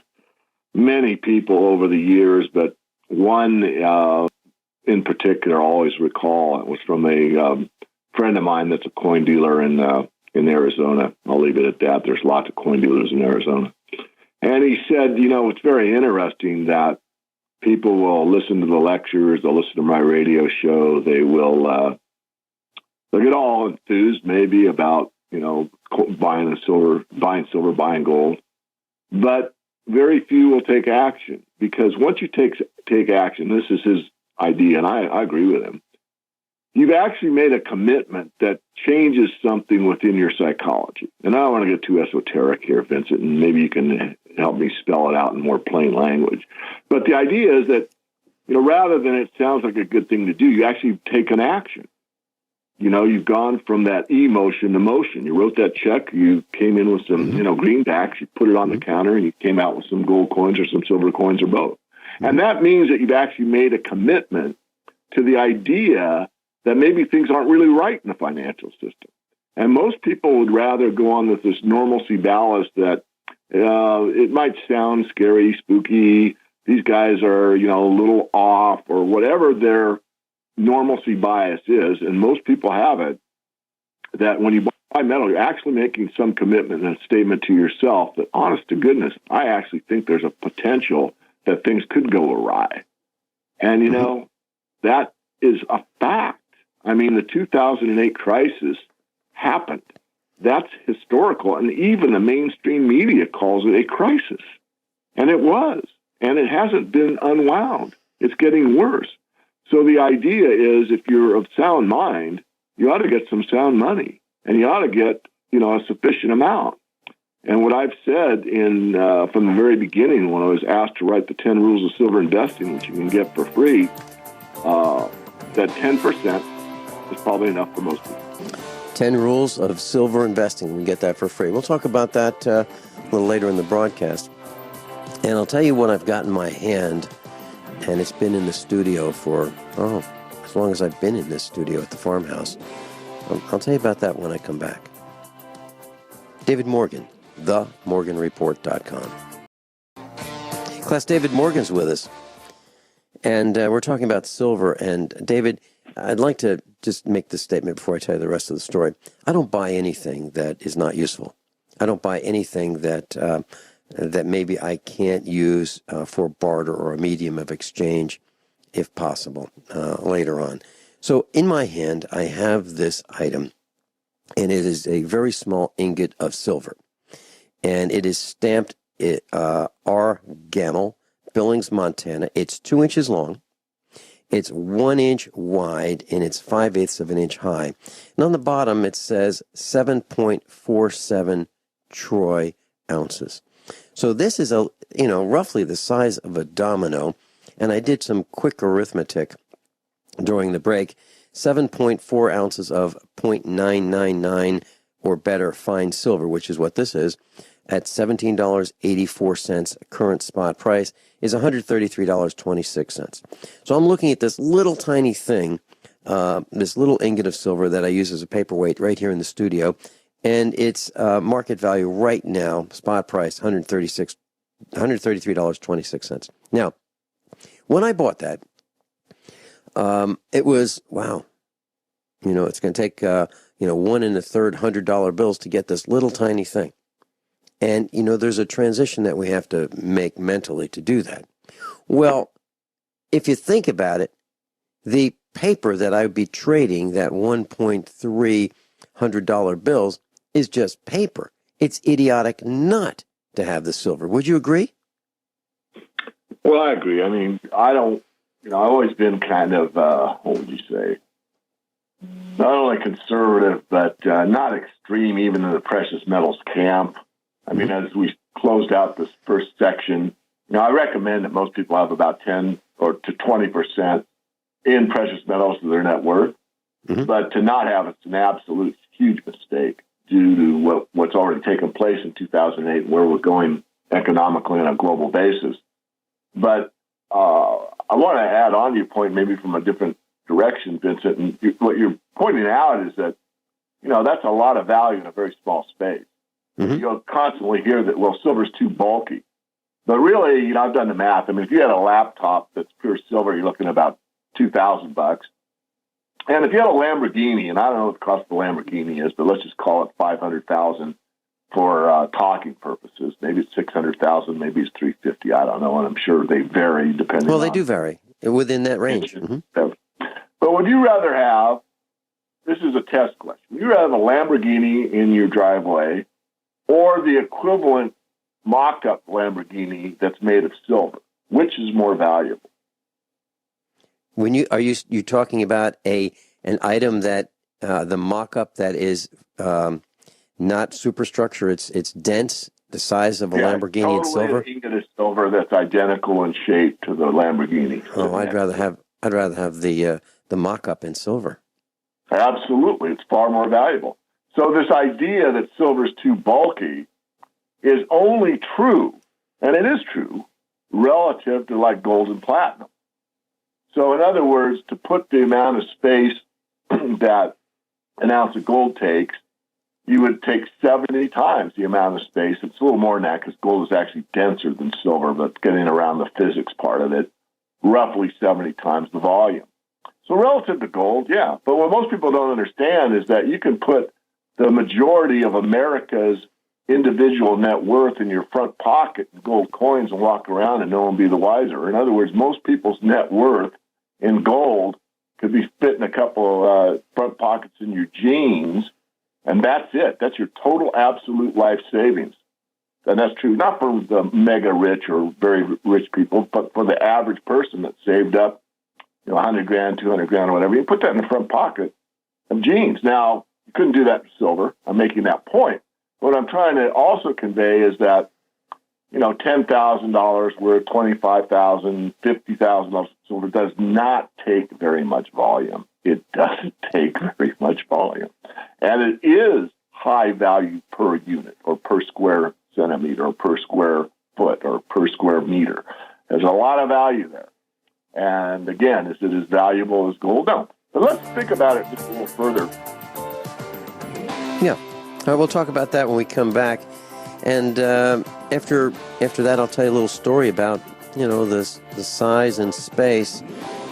many people over the years, but one in particular I always recall. It was from a friend of mine that's a coin dealer in Arizona. I'll leave it at that. There's lots of coin dealers in Arizona. And he said, it's very interesting that people will listen to the lectures, they'll listen to my radio show, they'll get all enthused maybe about, buying silver, buying gold. But very few will take action, because once you take action, this is his idea, and I agree with him, you've actually made a commitment that changes something within your psychology. And I don't want to get too esoteric here, Vincent, and maybe you can help me spell it out in more plain language. But the idea is that, rather than it sounds like a good thing to do, you actually take an action. You've gone from that emotion to motion. You wrote that check, you came in with some, greenbacks, you put it on the counter, and you came out with some gold coins or some silver coins or both. And that means that you've actually made a commitment to the idea that maybe things aren't really right in the financial system. And most people would rather go on with this normalcy ballast that it might sound scary, spooky, these guys are, a little off, or whatever their normalcy bias is, and most people have it, that when you buy metal, you're actually making some commitment and a statement to yourself that, honest to goodness, I actually think there's a potential that things could go awry. And, that is a fact. I mean, the 2008 crisis happened. That's historical, and even the mainstream media calls it a crisis. And it was, and it hasn't been unwound. It's getting worse. So the idea is, if you're of sound mind, you ought to get some sound money, and you ought to get, a sufficient amount. And what I've said from the very beginning, when I was asked to write the 10 rules of silver investing, which you can get for free, that 10% is probably enough for most people. 10 rules of silver investing. We can get that for free. We'll talk about that a little later in the broadcast. And I'll tell you what I've got in my hand. And it's been in the studio for, as long as I've been in this studio at the farmhouse. I'll tell you about that when I come back. David Morgan, themorganreport.com. Class, David Morgan's with us. And we're talking about silver. And David, I'd like to just make this statement before I tell you the rest of the story. I don't buy anything that is not useful. I don't buy anything that maybe I can't use for barter or a medium of exchange, if possible, later on. So in my hand, I have this item, and it is a very small ingot of silver. And it is stamped R. Gamel, Billings, Montana. It's 2 inches long. It's 1 inch wide, and it's 5/8 of an inch high. And on the bottom, it says 7.47 troy ounces. So this is roughly the size of a domino, and I did some quick arithmetic during the break. 7.4 ounces of 0.999 or better fine silver, which is what this is, at $17.84 current spot price is $133.26. So I'm looking at this little tiny thing, this little ingot of silver that I use as a paperweight right here in the studio. And its market value right now, spot price, $133.26. Now, when I bought that, it was, wow, it's going to take, 1 1/3 $100 bills to get this little tiny thing. And, there's a transition that we have to make mentally to do that. Well, if you think about it, the paper that I would be trading, that $1.3 $100 bills, is just paper. It's idiotic not to have the silver. Would you agree? Well, I agree. I mean, I don't, I've always been kind of, what would you say, not only conservative, but not extreme even in the precious metals camp. I mean, as we closed out this first section, I recommend that most people have about 10 or to 20% in precious metals of their net worth. But to not have it's an absolute huge mistake due to what's already taken place in 2008, where we're going economically on a global basis. But I want to add on to your point, maybe from a different direction, Vincent. And what you're pointing out is that, that's a lot of value in a very small space. You'll constantly hear that, well, silver's too bulky. But really, I've done the math. I mean, if you had a laptop that's pure silver, you're looking at about $2,000. And if you had a Lamborghini, and I don't know what the cost of the Lamborghini is, but let's just call it $500,000 for talking purposes. Maybe it's $600,000, maybe it's $350,000. I don't know, and I'm sure they vary depending. Well, they do vary within that range. But would you rather have? This is a test question. Would you rather have a Lamborghini in your driveway, or the equivalent mock-up Lamborghini that's made of silver? Which is more valuable? When you talking about an item that the mock-up that is not superstructure, it's dense, the size of a Lamborghini in silver. You can get a silver that's identical in shape to the Lamborghini. Oh, I'd rather have the mock-up in silver. Absolutely, it's far more valuable. So this idea that silver is too bulky is only true, and it is true, relative to like gold and platinum. So in other words, to put the amount of space that an ounce of gold takes, you would take 70 times the amount of space. It's a little more than that because gold is actually denser than silver, but getting around the physics part of it, roughly 70 times the volume. So relative to gold, yeah. But what most people don't understand is that you can put the majority of America's individual net worth in your front pocket in gold coins and walk around and no one be the wiser. In other words, most people's net worth in gold could be fit in a couple of front pockets in your jeans, and that's it. That's your total absolute life savings. And that's true not for the mega rich or very rich people, but for the average person that saved up, $100 grand, $200 grand, or whatever. You put that in the front pocket of jeans. Now, you couldn't do that in silver. I'm making that point. What I'm trying to also convey is that, $10,000 worth, $25,000, $50,000 silver does not take very much volume. It doesn't take very much volume. And it is high value per unit or per square centimeter or per square foot or per square meter. There's a lot of value there. And again, is it as valuable as gold? No. But let's think about it just a little further. Yeah. We'll talk about that when we come back. And after that, I'll tell you a little story about, the size and space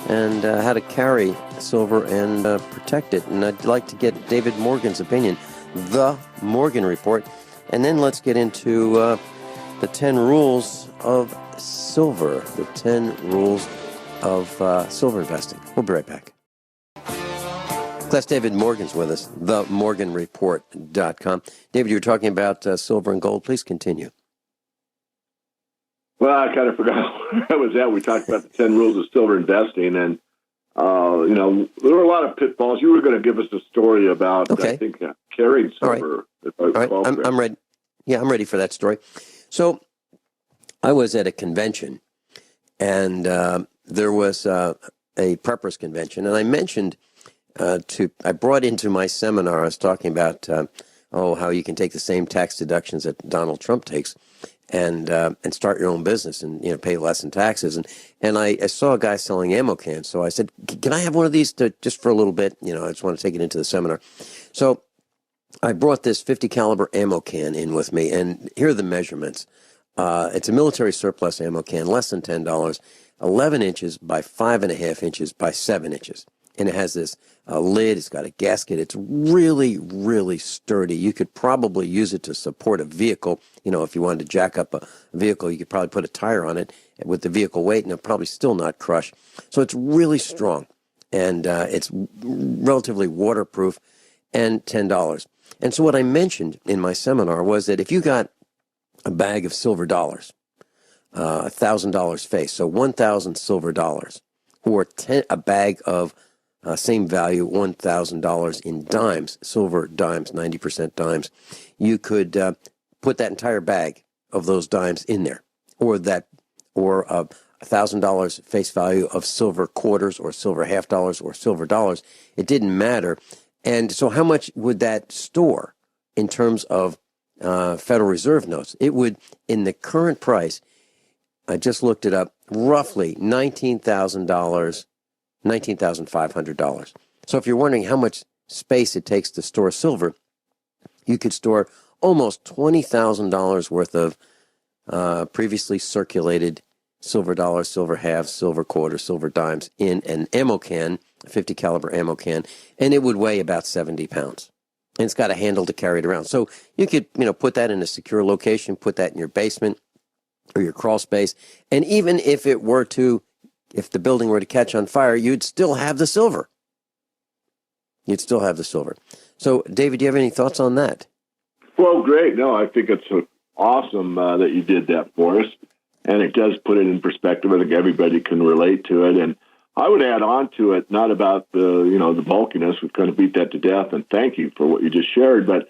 and how to carry silver and protect it. And I'd like to get David Morgan's opinion, the Morgan Report. And then let's get into the 10 rules of silver, the 10 rules of silver investing. We'll be right back. Class David Morgan's with us, themorganreport.com. David, you were talking about silver and gold. Please continue. Well, I kind of forgot where I was at. We talked about the 10 rules of silver investing, and, there were a lot of pitfalls. You were going to give us a story about, okay. I think, carrying silver. All right. I'm ready. Yeah, I'm ready for that story. So I was at a convention, and there was a preppers convention, and I mentioned I brought into my seminar, I was talking about, how you can take the same tax deductions that Donald Trump takes and start your own business and, pay less in taxes. And I saw a guy selling ammo cans. So I said, can I have one of these just for a little bit? I just want to take it into the seminar. So I brought this 50 caliber ammo can in with me, and here are the measurements. It's a military surplus ammo can, less than $10, 11 inches by 5.5 inches by 7 inches. And it has this lid. It's got a gasket. It's really, really sturdy. You could probably use it to support a vehicle. If you wanted to jack up a vehicle, you could probably put a tire on it with the vehicle weight, and it'll probably still not crush. So it's really strong, and it's relatively waterproof, and $10. And so what I mentioned in my seminar was that if you got a bag of silver dollars, $1,000 face, so 1,000 silver dollars, or a bag of same value, $1,000 in dimes, silver dimes, 90% dimes, you could put that entire bag of those dimes in there, or $1,000 face value of silver quarters or silver half dollars or silver dollars. It didn't matter. And so how much would that store in terms of Federal Reserve notes? It would, in the current price, I just looked it up, roughly $19,000, $19,500. So if you're wondering how much space it takes to store silver, you could store almost $20,000 worth of previously circulated silver dollars, silver halves, silver quarters, silver dimes in an ammo can, a 50 caliber ammo can, and it would weigh about 70 pounds. And it's got a handle to carry it around. So you could, put that in a secure location, put that in your basement or your crawl space. And even if the building were to catch on fire, you'd still have the silver. You'd still have the silver. So, David, do you have any thoughts on that? Well, great. No, I think it's awesome that you did that for us. And it does put it in perspective. I think everybody can relate to it. And I would add on to it, not about the bulkiness. We've kind of beat that to death. And thank you for what you just shared. But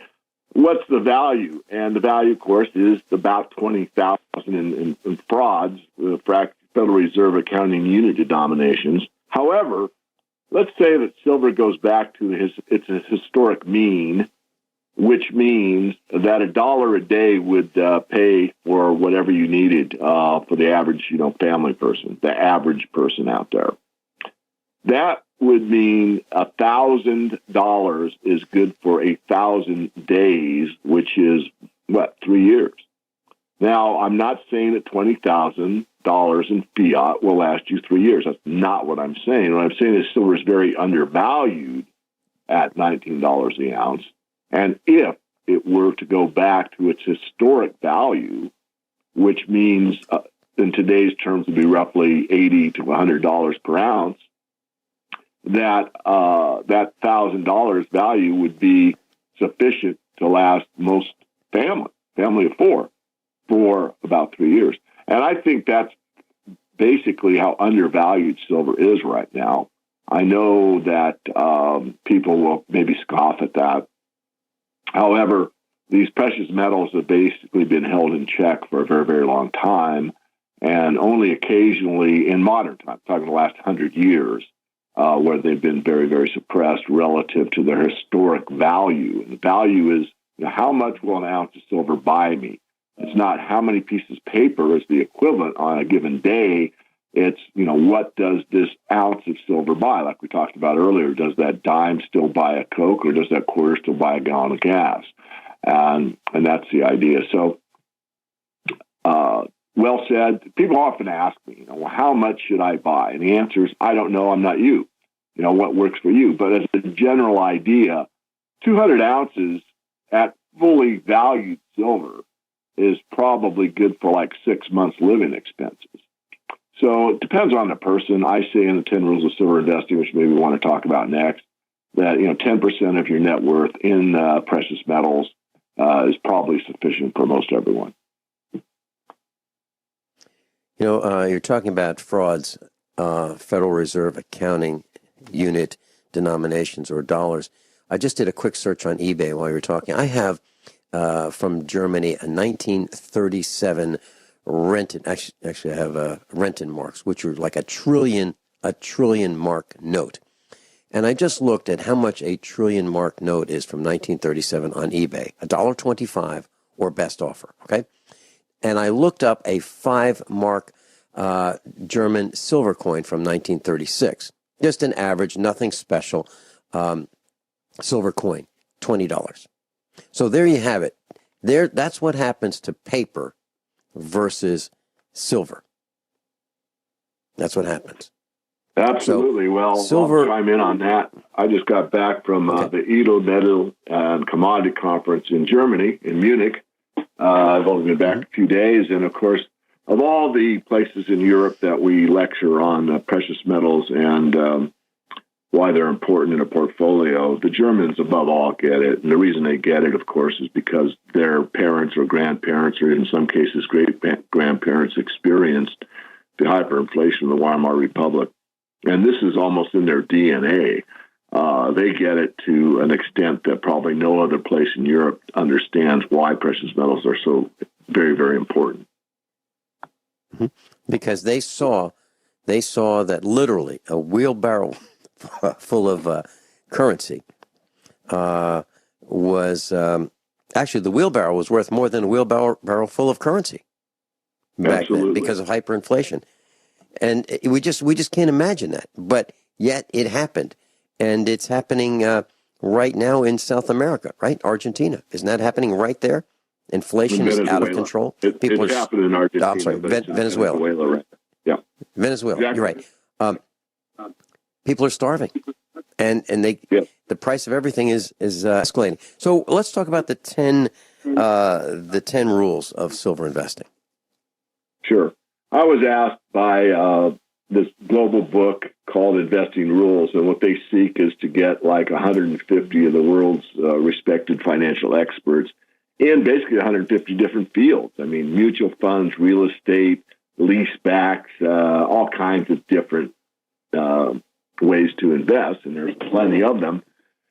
what's the value? And the value, of course, is about 20,000 in frauds, the Federal Reserve accounting unit denominations. However, let's say that silver goes back to its historic mean, which means that $1 a day would pay for whatever you needed for the average, family person, the average person out there. That would mean $1,000 is good for 1,000 days, which is 3 years. Now, I'm not saying that $20,000 in fiat will last you 3 years. That's not what I'm saying. What I'm saying is silver is very undervalued at $19 the ounce. And if it were to go back to its historic value, which means in today's terms would be roughly $80 to $100 per ounce, that $1,000 value would be sufficient to last most family of four, for about 3 years. And I think that's basically how undervalued silver is right now. I know that people will maybe scoff at that. However, these precious metals have basically been held in check for a very, very long time, and only occasionally in modern times, talking the last 100 years, where they've been very, very suppressed relative to their historic value. And the value is, how much will an ounce of silver buy me? It's not how many pieces of paper is the equivalent on a given day. It's, what does this ounce of silver buy? Like we talked about earlier, does that dime still buy a Coke, or does that quarter still buy a gallon of gas? And that's the idea. So, well said. People often ask me, how much should I buy? And the answer is, I don't know. I'm not you. What works for you. But as a general idea, 200 ounces at fully valued silver is probably good for like 6 months living expenses. So it depends on the person. I say in the 10 rules of silver investing, which maybe we want to talk about next, that 10% of your net worth in precious metals is probably sufficient for most everyone. You're talking about frauds, Federal Reserve accounting unit denominations or dollars. I just did a quick search on eBay while you were talking. I have from Germany a 1937 Renton. Actually, I have Renton marks, which are like a trillion mark note. And I just looked at how much a trillion mark note is from 1937 on eBay, $1.25 or best offer. Okay, and I looked up a 5 mark German silver coin from 1936, just an average, nothing special, silver coin, $20. So there you have it. That's what happens to paper versus silver. That's what happens. Absolutely. So, well, silver, I'll chime in on that. I just got back from the Edo Metal and Commodity Conference in Germany, in Munich. I've only been back a few days. And, of course, of all the places in Europe that we lecture on precious metals and why they're important in a portfolio, the Germans above all get it. And the reason they get it, of course, is because their parents or grandparents, or in some cases great-grandparents, experienced the hyperinflation of the Weimar Republic. And this is almost in their DNA. They get it to an extent that probably no other place in Europe understands why precious metals are so very, very important. Because they saw that literally a wheelbarrow full of currency was actually the wheelbarrow was worth more than a wheelbarrow full of currency back then because of hyperinflation. And we just can't imagine that. But yet it happened. And it's happening right now in South America, right? Argentina. Isn't that happening right there? Inflation is out of control. It's happening in Argentina. I'm sorry, Venezuela. Right? Yeah. Venezuela, exactly. You're right. People are starving. And the price of everything is escalating. So let's talk about the 10 rules of silver investing. Sure. I was asked by this global book called Investing Rules, and what they seek is to get like 150 of the world's respected financial experts in basically 150 different fields. I mean, mutual funds, real estate, leasebacks, all kinds of different ways to invest, and there's plenty of them.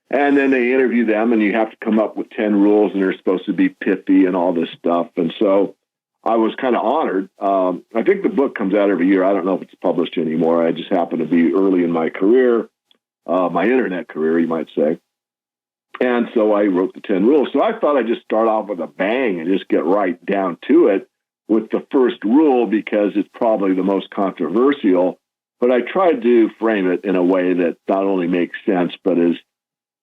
And then they interview them, and you have to come up with 10 rules, and they're supposed to be pithy and all this stuff. And so I was kind of honored. I think the book comes out every year. I don't know if it's published anymore. I just happened to be early in my career, my internet career, you might say. And so I wrote the 10 rules. So I thought I'd just start off with a bang and just get right down to it with the first rule because it's probably the most controversial. But I tried to frame it in a way that not only makes sense, but is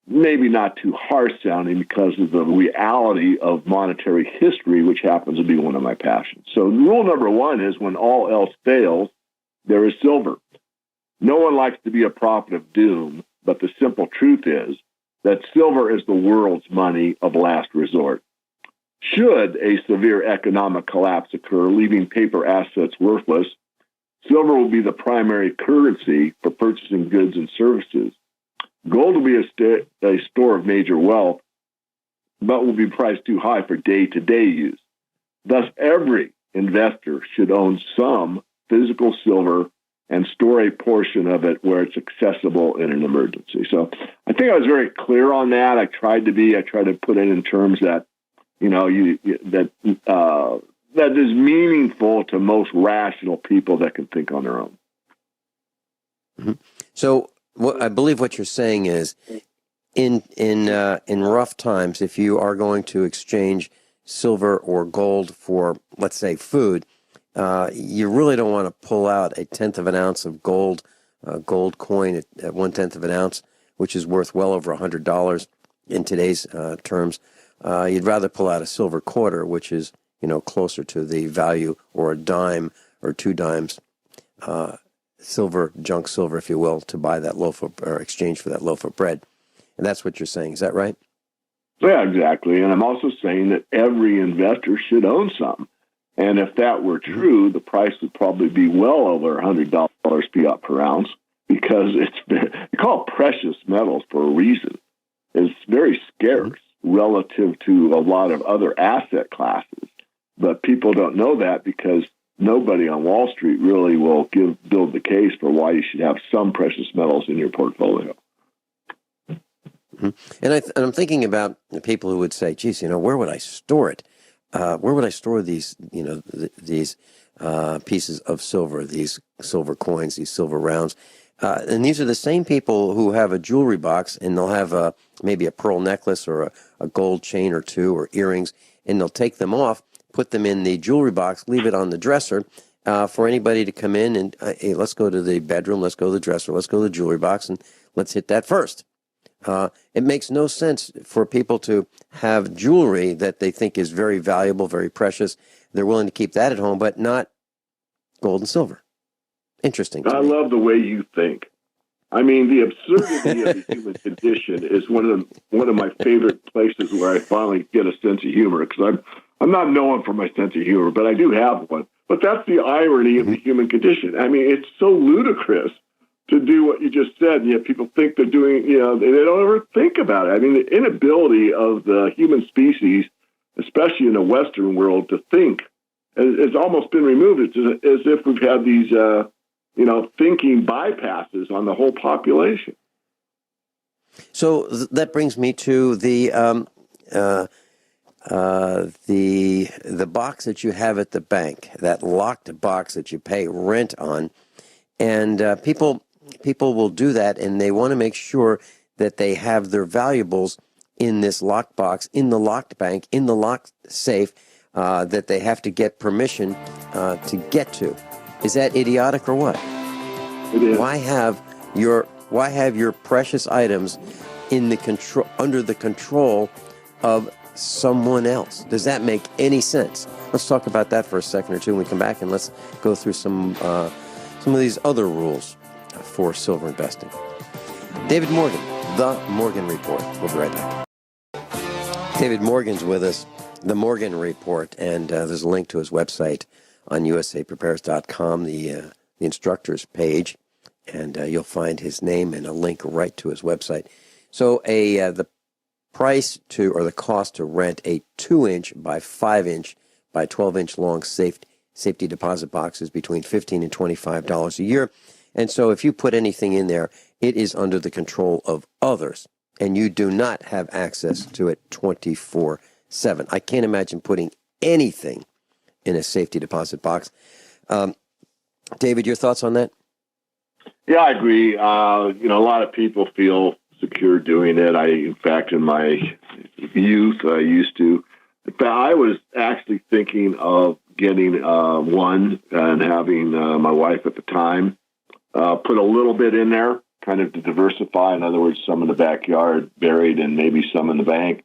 maybe not too harsh sounding because of the reality of monetary history, which happens to be one of my passions. So rule number one is when all else fails, there is silver. No one likes to be a prophet of doom, but the simple truth is that silver is the world's money of last resort. Should a severe economic collapse occur, leaving paper assets worthless, silver will be the primary currency for purchasing goods and services. Gold will be a store of major wealth, but will be priced too high for day-to-day use. Thus, every investor should own some physical silver and store a portion of it where it's accessible in an emergency. So I think I was very clear on that. I tried to put it in terms that, that is meaningful to most rational people that can think on their own. Mm-hmm. So I believe what you're saying is in rough times, if you are going to exchange silver or gold for, let's say, food, you really don't want to pull out 1/10 of an ounce of gold coin at 1/10 of an ounce, which is worth well over $100 in today's terms. You'd rather pull out a silver quarter, which is closer to the value, or a dime or 2 dimes, junk silver, if you will, to buy that or exchange for that loaf of bread. And that's what you're saying. Is that right? Yeah, exactly. And I'm also saying that every investor should own some. And if that were true, the price would probably be well over $100 fiat per ounce because they call it precious metals for a reason. It's very scarce relative to a lot of other asset classes. But people don't know that because nobody on Wall Street really will build the case for why you should have some precious metals in your portfolio. Mm-hmm. And I'm thinking about the people who would say, geez, where would I store it? Where would I store these, these pieces of silver, these silver coins, these silver rounds? And these are the same people who have a jewelry box, and they'll have maybe a pearl necklace or a gold chain or 2 or earrings, and they'll take them off, put them in the jewelry box, leave it on the dresser for anybody to come in and, hey, let's go to the bedroom, let's go to the dresser, let's go to the jewelry box, and let's hit that first. It makes no sense for people to have jewelry that they think is very valuable, very precious. They're willing to keep that at home, but not gold and silver. Interesting. I love the way you think. I mean, the absurdity of the human condition is one of my favorite places where I finally get a sense of humor, because I'm not known for my sense of humor, but I do have one. But that's the irony of the human condition. I mean, it's so ludicrous to do what you just said, and yet people think they're doing, they don't ever think about it. I mean, the inability of the human species, especially in the Western world, to think has almost been removed. It's as if we've had these, thinking bypasses on the whole population. So that brings me to the the box that you have at the bank, that locked box that you pay rent on, and people will do that, and they want to make sure that they have their valuables in this locked box, in the locked bank, in the locked safe that they have to get permission to get to. Is that idiotic or what? It is. Why have your precious items in the control under the control of someone else? Does that make any sense? Let's talk about that for a second or two when we come back, and let's go through some of these other rules for silver investing. David Morgan, The Morgan Report. We'll be right back. David Morgan's with us, The Morgan Report, and there's a link to his website on usaprepares.com, the instructors page, and you'll find his name and a link right to his website. So the price or the cost to rent a 2-inch by 5-inch by 12-inch long safety deposit box is between $15 and $25 a year. And so if you put anything in there, it is under the control of others, and you do not have access to it 24/7. I can't imagine putting anything in a safety deposit box. David, your thoughts on that? Yeah, I agree. A lot of people feel secure doing it. In fact, in my youth, I used to. In fact, I was actually thinking of getting one and having my wife at the time put a little bit in there, kind of to diversify. In other words, some in the backyard buried and maybe some in the bank.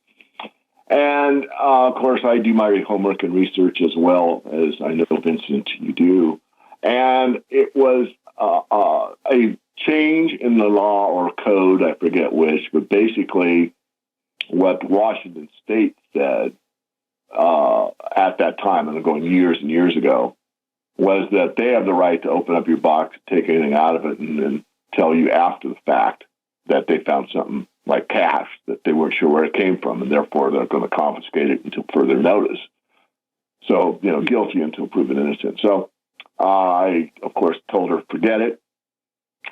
And, of course, I do my homework and research as well, as I know, Vincent, you do. And it was a change in the law or code, I forget which, but basically what Washington State said at that time, and I'm going years and years ago, was that they have the right to open up your box, take anything out of it, and then tell you after the fact that they found something like cash that they weren't sure where it came from, and therefore they're going to confiscate it until further notice. So, guilty until proven innocent. So I, of course, told her, forget it.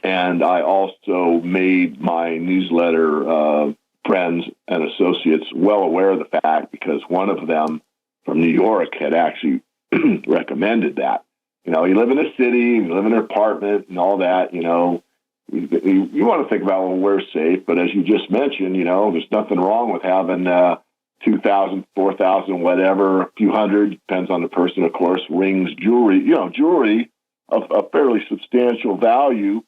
And I also made my newsletter friends and associates well aware of the fact, because one of them from New York had actually recommended that. You live in a city, you live in an apartment and all that, you want to think about, well, where's safe? But as you just mentioned, there's nothing wrong with having 2,000, 4,000, whatever, a few hundred, depends on the person, of course, rings, jewelry of a fairly substantial value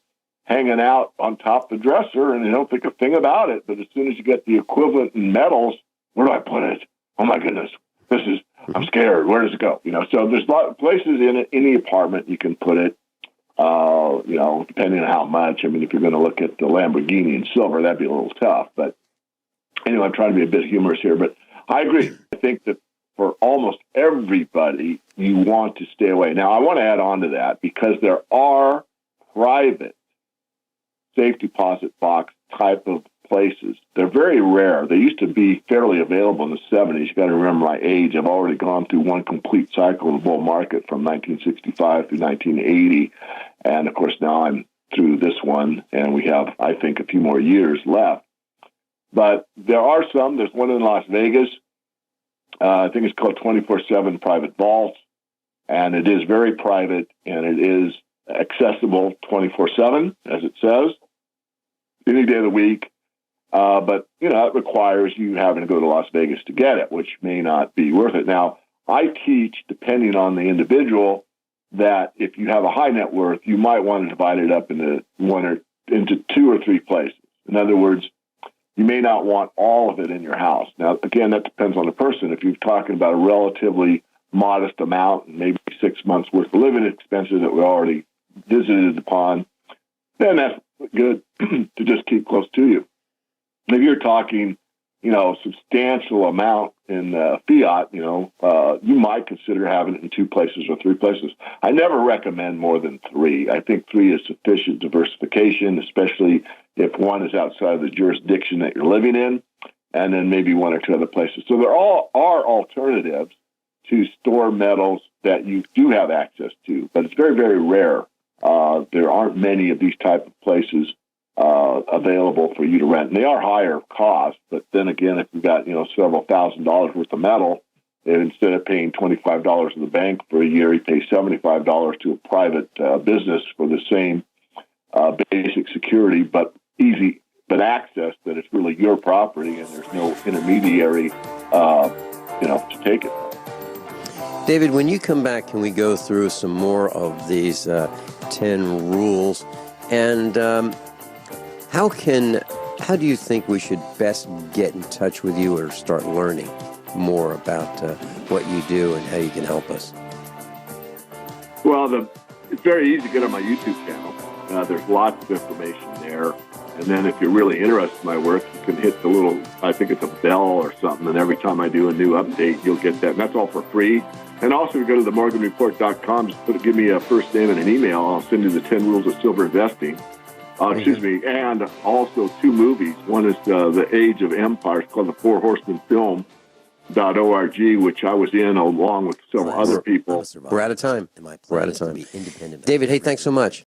hanging out on top of the dresser, and you don't think a thing about it. But as soon as you get the equivalent in metals, where do I put it? Oh, my goodness, I'm scared. Where does it go? So there's a lot of places in the apartment you can put it. Depending on how much. I mean, if you're going to look at the Lamborghini in silver, that'd be a little tough. But anyway, I'm trying to be a bit humorous here. But I agree. I think that for almost everybody, you want to stay away. Now, I want to add on to that, because there are private safe deposit box type of places. They're very rare. They used to be fairly available in the 70s. You got to remember my age. I've already gone through one complete cycle of the bull market from 1965 through 1980. And, of course, now I'm through this one, and we have, I think, a few more years left. But there are some. There's one in Las Vegas. I think it's called 24/7 Private Vault, and it is very private, and it is accessible 24/7, as it says, any day of the week. But, it requires you having to go to Las Vegas to get it, which may not be worth it. Now, I teach, depending on the individual, that if you have a high net worth, you might want to divide it up into 2 or 3 places. In other words, you may not want all of it in your house. Now, again, that depends on the person. If you're talking about a relatively modest amount, maybe 6 months worth of living expenses that we already visited upon, then that's good to just keep close to you. If you're talking, substantial amount in fiat, you might consider having it in 2 places or 3 places. I never recommend more than 3. I think 3 is sufficient diversification, especially if one is outside of the jurisdiction that you're living in, and then maybe 1 or 2 other places. So there all are alternatives to store metals that you do have access to, but it's very, very rare. There aren't many of these type of places available for you to rent. And they are higher cost, but then again, if you've got, several $1,000s worth of metal, and instead of paying $25 to the bank for a year, you pay $75 to a private business for the same basic security, but access that it's really your property and there's no intermediary, to take it. David, when you come back, can we go through some more of these 10 rules? And how do you think we should best get in touch with you or start learning more about what you do and how you can help us? Well, it's very easy to get on my YouTube channel. There's lots of information there. And then if you're really interested in my work, you can hit the little, I think it's a bell or something, and every time I do a new update, you'll get that. And that's all for free. And also, go to themorganreport.com, just give me a first name and an email. I'll send you the 10 rules of silver investing. And also 2 movies. One is The Age of Empire. It's called the Four Horsemen Film.org, which I was in along with several other people. We're out of time. David, hey, thanks so much.